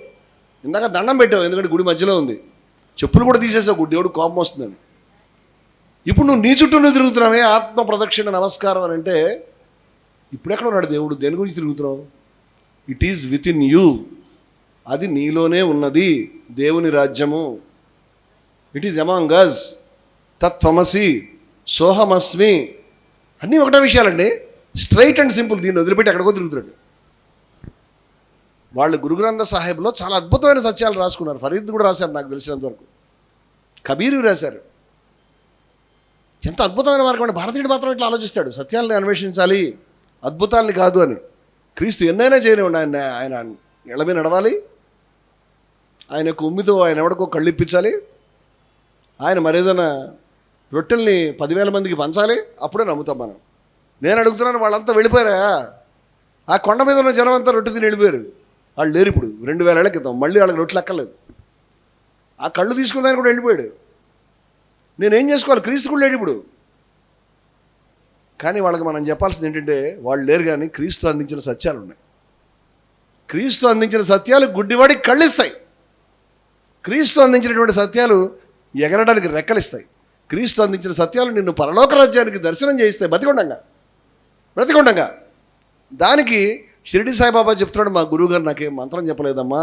ఇందాక దండం పెట్టావు, ఎందుకంటే గుడి మధ్యలో ఉంది, చెప్పులు కూడా తీసేసావు, దేవుడు కోపం వస్తుందని. ఇప్పుడు నువ్వు నీ చుట్టూ నువ్వు తిరుగుతున్నావే ఆత్మ ప్రదక్షిణ నమస్కారం అని అంటే, ఇప్పుడెక్కడ ఉన్నాడు దేవుడు? దేని గురించి తిరుగుతున్నావు? It is with in you, అది నీలోనే ఉన్నది దేవుని రాజ్యము. ఇట్ ఈజ్ అమాంగ్ అస్, తత్వమసి, సోహమస్మి, అన్నీ ఒకటే విషయాలండి, స్ట్రైట్ అండ్ సింపుల్. దీన్ని వదిలిపెట్టి ఎక్కడికో తిరుగుతున్నాడు. వాళ్ళు గురుగ్రంథ సాహెబ్లో చాలా అద్భుతమైన సత్యాలు రాసుకున్నారు. ఫరీద్ కూడా రాశారు నాకు తెలిసినంతవరకు, కబీరు రాశారు. ఎంత అద్భుతమైన మార్గం అంటే, భారతీయుడు మాత్రం ఇట్లా ఆలోచిస్తాడు, సత్యాలని అన్వేషించాలి, అద్భుతాలని కాదు అని. క్రీస్తు ఎన్నైనా చేయనివ్వండి, ఆయన ఎళమే నడవాలి, ఆయన యొక్క ఉమ్మితో ఆయన ఎవడికో కళ్ళిప్పించాలి, ఆయన మరేదైనా రొట్టెల్ని 10,000 మందికి పంచాలి, అప్పుడే నమ్ముతాం మనం. నేను అడుగుతున్నాను, వాళ్ళంతా వెళ్ళిపోయారా? ఆ కొండ మీద ఉన్న జనం అంతా రొట్టె తిని వెళ్ళిపోయారు. వాళ్ళు లేరు ఇప్పుడు, 2000 ఏళ్ల క్రితం. మళ్ళీ వాళ్ళకి రొట్టెలు ఎక్కలేదు. ఆ కళ్ళు తీసుకున్న ఆయన కూడా వెళ్ళిపోయాడు. నేనేం చేసుకోవాలి? క్రీస్తు కూడా లేడు ఇప్పుడు. కానీ వాళ్ళకి మనం చెప్పాల్సింది ఏంటంటే, వాళ్ళు లేరు కానీ క్రీస్తు అందించిన సత్యాలు ఉన్నాయి. క్రీస్తు అందించిన సత్యాలు గుడ్డివాడికి కళ్ళిస్తాయి. క్రీస్తు అందించినటువంటి సత్యాలు ఎగరడానికి రెక్కలిస్తాయి. క్రీస్తు అందించిన సత్యాలు నిన్ను పరలోక రాజ్యానికి దర్శనం చేయిస్తాయి బ్రతికొండగా. దానికి షిరిడి సాయిబాబా చెప్తున్నాడు, మా గురువుగారు నాకేం మంత్రం చెప్పలేదమ్మా.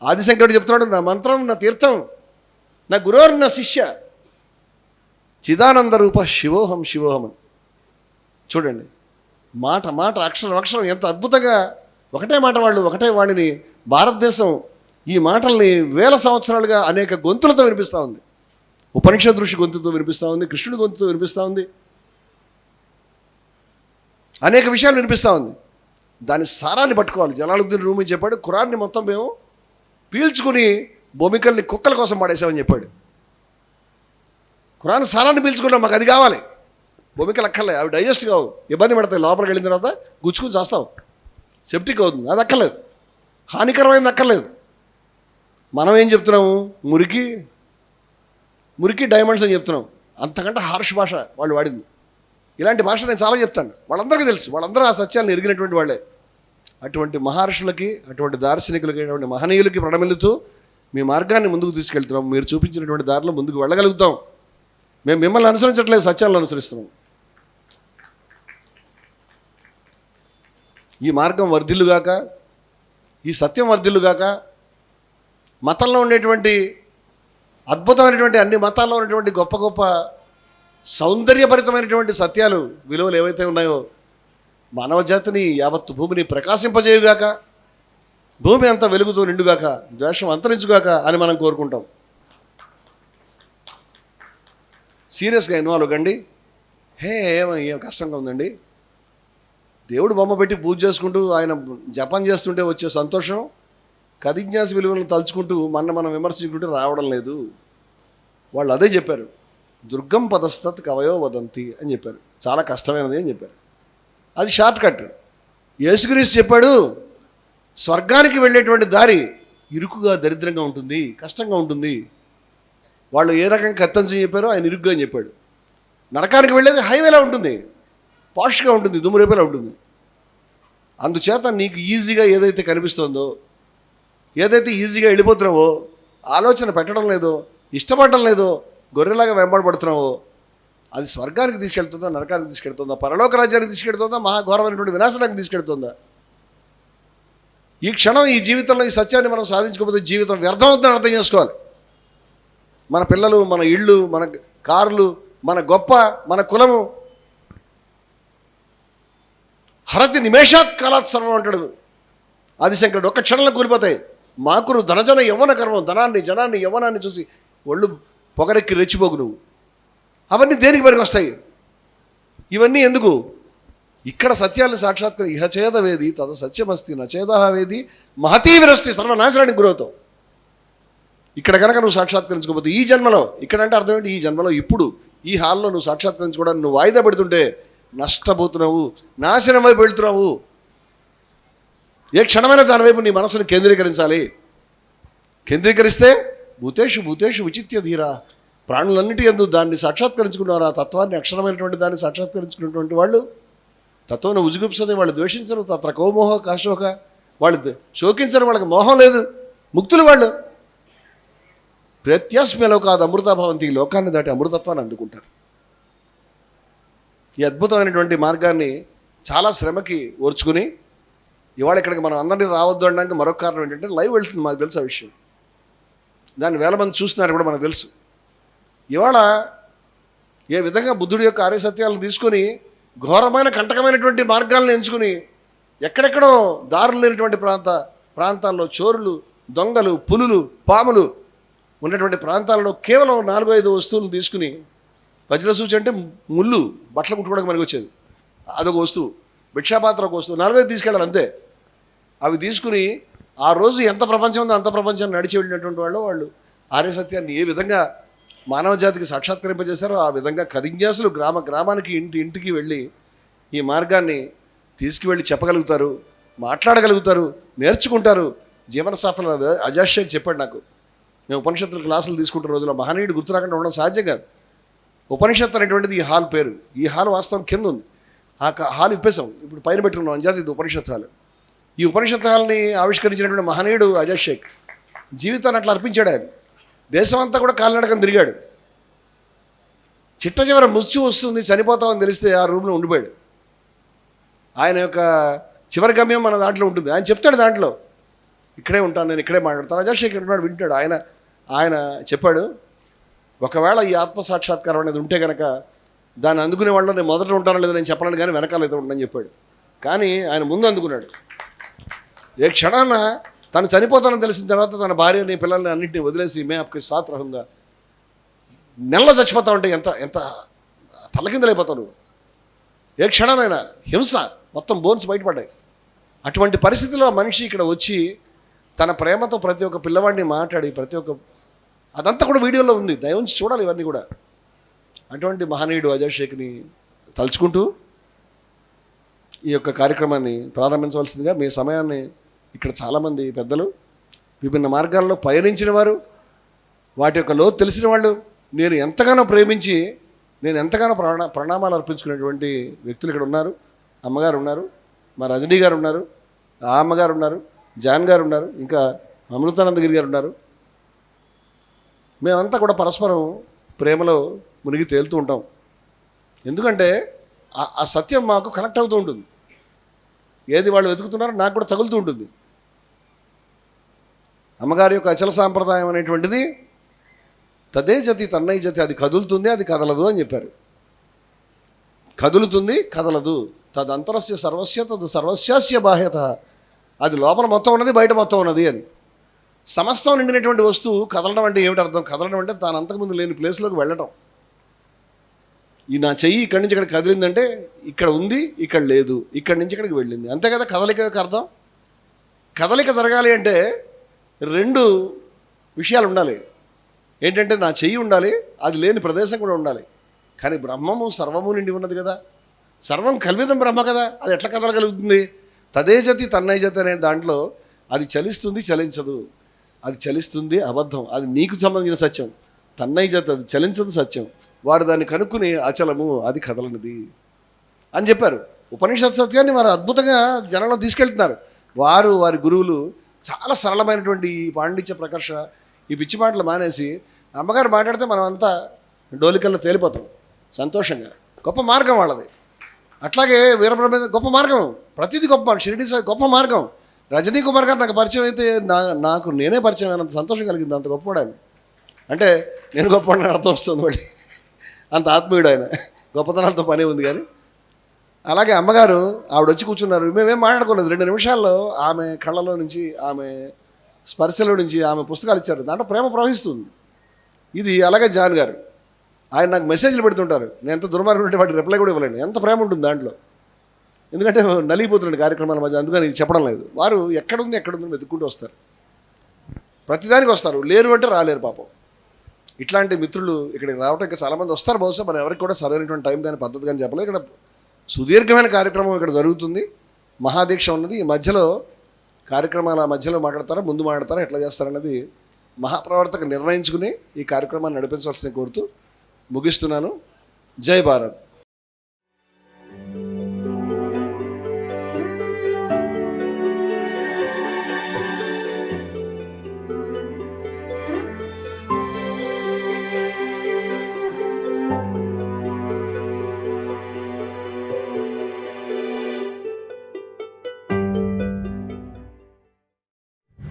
ఆదిశంకరుడు చెప్తున్నాడు, నా మంత్రం, నా తీర్థం, నా గురువు, నా శిష్య, చిదానంద రూప శివోహం శివోహం అని. చూడండి, మాట అక్షరం ఎంత అద్భుతంగా, ఒకటే మాట, వాళ్ళు ఒకటే వాడిని. భారతదేశం ఈ మాటల్ని 1000 సంవత్సరాలుగా అనేక గొంతులతో వినిపిస్తూ ఉంది. ఉపనిషద్ ఋషి గొంతుతో వినిపిస్తూ ఉంది, కృష్ణుడి గొంతుతో వినిపిస్తూ ఉంది, అనేక విషయాలు వినిపిస్తూ ఉంది. దాని సారాన్ని పట్టుకోవాలి. జలాలుద్దీన్ రూమి చెప్పాడు, ఖురాన్ని మొత్తం మేము పీల్చుకుని భూమికల్ని కుక్కల కోసం పడేసామని చెప్పాడు. ఖురాన్ సారాన్ని పీల్చుకున్నాం, మాకు అది కావాలి. భూమికలు అక్కర్లే, అవి డైజెస్ట్ కావు, ఇబ్బంది పడతాయి, లోపలికి వెళ్ళిన తర్వాత గుచ్చుకుని చేస్తావు, సెప్టిక్ అవుతుంది, అది అక్కర్లేదు, హానికరమైనది అక్కర్లేదు. మనం ఏం చెప్తున్నాము? మురికి డైమండ్స్ అని చెప్తున్నాం. అంతకంటే హార్ష్ భాష వాళ్ళు వాడింది. ఇలాంటి భాష నేను చాలా చెప్తాను, వాళ్ళందరికీ తెలుసు, వాళ్ళందరూ ఆ సత్యాన్ని ఎరిగినటువంటి వాళ్ళే. అటువంటి మహర్షులకి, అటువంటి దార్శనికులకి, అటువంటి మహనీయులకి ప్రణమిల్లుతూ మీ మార్గాన్ని ముందుకు తీసుకెళ్తున్నాం, మీరు చూపించినటువంటి దారిలో ముందుకు వెళ్ళగలుగుతాం. మేము మిమ్మల్ని అనుసరించట్లేదు, సత్యాలను అనుసరిస్తున్నాం. ఈ మార్గం వర్ధిల్లుగాక, ఈ సత్యం వర్ధిల్లుగాక. మతంలో ఉండేటువంటి అద్భుతమైనటువంటి, అన్ని మతాల్లో ఉన్నటువంటి గొప్ప గొప్ప సౌందర్యభరితమైనటువంటి సత్యాలు, విలువలు ఏవైతే ఉన్నాయో మానవ జాతిని, యావత్తు భూమిని ప్రకాశింపజేయుగాక. భూమి అంతా వెలుగుతూ నిండుగాక, ద్వేషం అంతరించుగాక అని మనం కోరుకుంటాం. సీరియస్గా ఇన్వాల్వ్ కండి. ఏం కష్టంగా ఉందండి. దేవుడు బొమ్మ పెట్టి పూజ చేసుకుంటూ ఆయన జపం చేస్తుంటే వచ్చే సంతోషం, కదిజ్ఞాస విలువలను తలుచుకుంటూ మనం విమర్శించుకుంటూ రావడం లేదు. వాళ్ళు అదే చెప్పారు, దుర్గం పదస్తత్ కవయో వదంతి అని చెప్పారు. చాలా కష్టమైనది అని చెప్పారు. అది షార్ట్ కట్. యేసుక్రీస్తు చెప్పాడు, స్వర్గానికి వెళ్ళేటువంటి దారి ఇరుకుగా, దరిద్రంగా ఉంటుంది, కష్టంగా ఉంటుంది. వాళ్ళు ఏ రకంగా కత్తంచి చెప్పారో ఆయన ఇరుగ్గా అని చెప్పాడు. నరకానికి వెళ్ళేది హైవేలా ఉంటుంది, పాష్గా ఉంటుంది, దుమ్మురేపేలా ఉంటుంది. అందుచేత నీకు ఈజీగా ఏదైతే కనిపిస్తుందో, ఏదైతే ఈజీగా వెళ్ళిపోతున్నావో, ఆలోచన పెట్టడం లేదో, ఇష్టపడడం లేదో, గొర్రెలాగా వెంబడబడుతున్నావో, అది స్వర్గానికి తీసుకెళ్తుందా, నరకానికి తీసుకెళ్తుందా, పరలోక రాజ్యానికి తీసుకెళ్తుందా, మహాఘోరమైనటువంటి వినాశనానికి తీసుకెళ్తుందా? ఈ క్షణం, ఈ జీవితంలో ఈ సత్యాన్ని మనం సాధించుకోకపోతే జీవితం వ్యర్థమవుతుందని అర్థం చేసుకోవాలి. మన పిల్లలు, మన ఇళ్ళు, మన కార్లు, మన గొప్ప, మన కులము హరతి నిమేషాత్ కాలాత్ సర్వం అంటాడు ఆదిశంకరుడు. ఒక్క క్షణంలో కూలిపోతాయి. మాకురు ధనజన యవ్వన కర్మం, ధనాన్ని, జనాన్ని, యవ్వనాన్ని చూసి ఒళ్ళు పొగరెక్కి రెచ్చిపోకు నువ్వు. అవన్నీ దేనికి పనికి వస్తాయి? ఇవన్నీ ఎందుకు? ఇక్కడ సత్యాన్ని సాక్షాత్కరి ఇహచేద వేది తద సత్యమస్తి నచేదహ వేది మహతీ విరస్తి, సర్వనాశనానికి గురవుతావు. ఇక్కడ కనుక నువ్వు సాక్షాత్కరించుకోకపోతే ఈ జన్మలో, ఇక్కడంటే అర్థం ఏంటి, ఈ జన్మలో ఇప్పుడు ఈ హాల్లో నువ్వు సాక్షాత్కరించుకోవడానికి నువ్వు వాయిదా పెడుతుంటే నష్టపోతున్నావు, నాశనం వైపు వెళ్తున్నావు. ఏ క్షణమైన దాని వైపు నీ మనసును కేంద్రీకరించాలి. కేంద్రీకరిస్తే భూతేషు భూతేషు విచిత్య ధీరా, ప్రాణులన్నిటి యందు దాన్ని సాక్షాత్కరించుకున్నారు. ఆ తత్వాన్ని, అక్షరమైనటువంటి దాన్ని సాక్షాత్కరించుకున్నటువంటి వాళ్ళు తత్వను ఉజుగుప్సని, వాళ్ళు ద్వేషించరు. తత్ర కోమోహ కాశోక, వాళ్ళు శోకించరు, వాళ్ళకి మోహం లేదు, ముక్తులు వాళ్ళు. ప్రత్యాస్మ్యలో కాదు అమృతాభవంతి, ఈ లోకాన్ని దాటి అమృతత్వాన్ని అందుకుంటారు. ఈ అద్భుతమైనటువంటి మార్గాన్ని చాలా శ్రమకి ఓర్చుకుని ఇవాళ ఇక్కడికి మనం అందరినీ రావద్దు అనడానికి మరొక కారణం ఏంటంటే లైవ్ వెళ్తుంది. మాకు తెలుసు ఆ విషయం, దాన్ని వేల మంది చూస్తున్నారు కూడా మనకు తెలుసు. ఇవాళ ఏ విధంగా బుద్ధుడి యొక్క ఆర్యసత్యాలను తీసుకొని ఘోరమైన కంటకమైనటువంటి మార్గాలను ఎంచుకుని ఎక్కడెక్కడో దారులు లేనటువంటి ప్రాంతాల్లో చోరులు, దొంగలు, పులులు, పాములు ఉన్నటువంటి ప్రాంతాల్లో కేవలం 4-5 వస్తువులు తీసుకుని, వజ్రసూచి అంటే ముళ్ళు, బట్టలు కుట్టుకోవడానికి మనకి వచ్చేది, అదొక వస్తువు. భిక్షాపాత్ర ఒక వస్తువు, 4-5 తీసుకెళ్ళాలి అంతే. అవి తీసుకుని ఆ రోజు ఎంత ప్రపంచం ఉందో అంత ప్రపంచాన్ని నడిచి వెళ్ళినటువంటి వాళ్ళు ఆర్యసత్యాన్ని ఏ విధంగా మానవ జాతికి సాక్షాత్కరింపజేశారో ఆ విధంగా కదిజ్ఞాసులు గ్రామానికి, ఇంటికి వెళ్ళి ఈ మార్గాన్ని తీసుకువెళ్ళి చెప్పగలుగుతారు, మాట్లాడగలుగుతారు, నేర్చుకుంటారు. జీవన సాఫల్యం అజాష్ చెప్పాడు నాకు. మేము ఉపనిషత్తుల క్లాసులు తీసుకుంటున్న రోజుల్లో మహనీయుడు గుర్తు రాకుండా ఉండడం సాధ్యం కాదు. ఉపనిషత్తు అనేటువంటిది ఈ హాల్ పేరు. ఈ హాల్ వాస్తవం కింద ఉంది. ఆ హాల్ ఇప్పేసాం, ఇప్పుడు పైన పెట్టుకున్నాం అంజాది. ఇది ఉపనిషత్ హాల్. ఈ ఉపనిషత్ హాల్ని ఆవిష్కరించినటువంటి మహనీయుడు అజాజ్ షేక్ జీవితాన్ని అట్లా అర్పించాడు. ఆయన దేశం అంతా కూడా కాలినడకని తిరిగాడు. చిట్ట చివర ముచ్చు వస్తుంది, చనిపోతామని తెలిస్తే ఆ రూమ్లో ఉండిపోయాడు. ఆయన యొక్క చివరి గమ్యం మన దాంట్లో ఉంటుంది. ఆయన చెప్తాడు, దాంట్లో ఇక్కడే ఉంటాను, నేను ఇక్కడే మాట్లాడతాను. అజాజ్ షేక్ ఉన్నాడు, వింటాడు. ఆయన చెప్పాడు, ఒకవేళ ఈ ఆత్మసాక్షాత్కారం అనేది ఉంటే కనుక దాన్ని అందుకునే వాళ్ళు నేను మొదట ఉంటానో లేదో నేను చెప్పలేను, కానీ వెనకాల అయితే ఉండని చెప్పాడు. కానీ ఆయన ముందు అందుకున్నాడు. ఏ క్షణాన తను చనిపోతానని తెలిసిన తర్వాత తన భార్యని, పిల్లల్ని అన్నింటినీ వదిలేసి మే ఆప్కి సాత్ రహంగా, నెలలో చచ్చిపోతావు అంటే ఎంత తలకిందలైపోతావు నువ్వు. ఏ క్షణానైనా హింస, మొత్తం బోన్స్ బయటపడ్డాయి. అటువంటి పరిస్థితిలో మనిషి ఇక్కడ వచ్చి తన ప్రేమతో ప్రతి ఒక్క పిల్లవాడిని మాట్లాడి, ప్రతి ఒక్క అదంతా కూడా వీడియోలో ఉంది, దయవుంచి చూడాలి ఇవన్నీ కూడా. అటువంటి మహనీయుడు అజాజ్ షేక్ని తలుచుకుంటూ ఈ యొక్క కార్యక్రమాన్ని ప్రారంభించవలసిందిగా, మీ సమయాన్ని ఇక్కడ చాలామంది పెద్దలు, విభిన్న మార్గాల్లో పయనించిన వారు, వాటి యొక్క లోతు తెలిసిన వాళ్ళు, నేను ఎంతగానో ప్రేమించి, నేను ఎంతగానో ప్రణామాలు అర్పించుకునేటువంటి వ్యక్తులు ఇక్కడ ఉన్నారు. అమ్మగారు ఉన్నారు, మా రజనీ గారు ఉన్నారు, ఆ అమ్మగారు ఉన్నారు, జాన్ గారు ఉన్నారు, ఇంకా అమృతానందగిరి గారు ఉన్నారు. మేమంతా కూడా పరస్పరం ప్రేమలో మునిగి తేలుతూ ఉంటాం. ఎందుకంటే ఆ సత్యం మాకు కనెక్ట్ అవుతూ ఉంటుంది. ఏది వాళ్ళు వెతుకుతున్నారో నాకు కూడా తగులుతూ ఉంటుంది. అమ్మగారి యొక్క అచల సాంప్రదాయం అనేటువంటిది తదే జతి తన్నై జతి, అది కదులుతుంది, అది కదలదు అని చెప్పారు. కదులుతుంది, కదలదు. తదంతరస్య సర్వస్య తదు సర్వస్యాస్య బాహ్యత, అది లోపల మొత్తం ఉన్నది, బయట మొత్తం ఉన్నది అని. సమస్తం నిండినటువంటి వస్తువు కదలడం అంటే ఏమిటి అర్థం? కదలడం అంటే తాను అంతకుముందు లేని ప్లేస్లోకి వెళ్ళటం. ఈ నా చెయ్యి ఇక్కడి నుంచి ఇక్కడికి కదిలిందంటే ఇక్కడ ఉంది, ఇక్కడ లేదు, ఇక్కడి నుంచి ఇక్కడికి వెళ్ళింది, అంతే కదా కదలికకి అర్థం. కదలిక జరగాలి అంటే రెండు విషయాలు ఉండాలి. ఏంటంటే నా చెయ్యి ఉండాలి, అది లేని ప్రదేశం కూడా ఉండాలి. కానీ బ్రహ్మము సర్వము నిండి ఉన్నది కదా, సర్వం కల్పితం బ్రహ్మ కదా, అది ఎట్లా కదలగలుగుతుంది? తదే జతి తన్నై జతి అనే దాంట్లో అది చలిస్తుంది, చలించదు. అది చలిస్తుంది, అబద్ధం, అది నీకు సంబంధించిన సత్యం. తన్నై జతి, అది చలించదు, సత్యం. వారు దాన్ని కనుక్కుని అచలము, అది కదలనిది అని చెప్పారు. ఉపనిషత్ సత్యాన్ని వారు అద్భుతంగా జనంలో తీసుకెళ్తున్నారు. వారి గురువులు చాలా సరళమైనటువంటి ఈ పాండిత్య ప్రకర్ష, ఈ పిచ్చి మాటలు మానేసి అమ్మగారు మాట్లాడితే మనం అంతా డోలికల్లో తేలిపోతాం సంతోషంగా. గొప్ప మార్గం వాళ్ళది. అట్లాగే వీరబ్రహ్మ గొప్ప మార్గం, ప్రతిదీ గొప్ప. షిరిడి సాయి గొప్ప మార్గం. రజనీ కుమార్ గారు నాకు పరిచయం అయితే నాకు నేనే పరిచయం అయినంత సంతోషం కలిగింది. అంత గొప్పవాడు ఆయన. అంటే నేను గొప్పవాడిని అర్థం వస్తుంది మళ్ళీ, అంత ఆత్మీయుడు ఆయన. గొప్పతనాలతో పనే ఉంది. కానీ అలాగే అమ్మగారు ఆవిడ వచ్చి కూర్చున్నారు. మేమేం మాట్లాడుకోలేదు. 2 నిమిషాల్లో ఆమె కళ్ళలో నుంచి, ఆమె స్పర్శలో నుంచి ఆమె పుస్తకాలు ఇచ్చారు. దాంట్లో ప్రేమ ప్రవహిస్తుంది. ఇది అలాగే జాన్ గారు, ఆయన నాకు మెసేజ్లు పెడుతుంటారు. నేను ఎంత దుర్మార్గం ఉంటే వాటికి రిప్లై కూడా ఇవ్వలేను. ఎంత ప్రేమ ఉంటుంది దాంట్లో. ఎందుకంటే నలిగిపోతున్నాడు కార్యక్రమాల మధ్య, అందుకని ఇది చెప్పడం లేదు. వారు ఎక్కడుంది వెతుక్కుంటూ వస్తారు. ప్రతిదానికి వస్తారు. లేరు అంటే రాలేరు పాపం. ఇట్లాంటి మిత్రులు ఇక్కడికి రావటం ఇంకా చాలామంది వస్తారు. బహుశా మన ఎవరికి కూడా సరైనటువంటి టైం కానీ పద్ధతి కానీ చెప్పలేదు. ఇక్కడ సుదీర్ఘమైన కార్యక్రమం ఇక్కడ జరుగుతుంది. మహాదీక్ష ఉన్నది. ఈ మధ్యలో కార్యక్రమాల మధ్యలో మాట్లాడతారా, ముందు మాట్లాడతారా, ఎట్లా చేస్తారన్నది మహాప్రవర్తక నిర్ణయించుకుని ఈ కార్యక్రమాన్ని నడిపించవలసింది కోరుతూ ముగిస్తున్నాను. జై భారత్.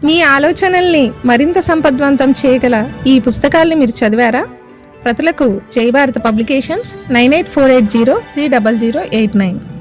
మీ ఆలోచనల్ని మరింత సంపద్వంతం చేయగల ఈ పుస్తకాల్ని మీరు చదివారా? ప్రతులకు జై భారత్ పబ్లికేషన్స్ 9848030089.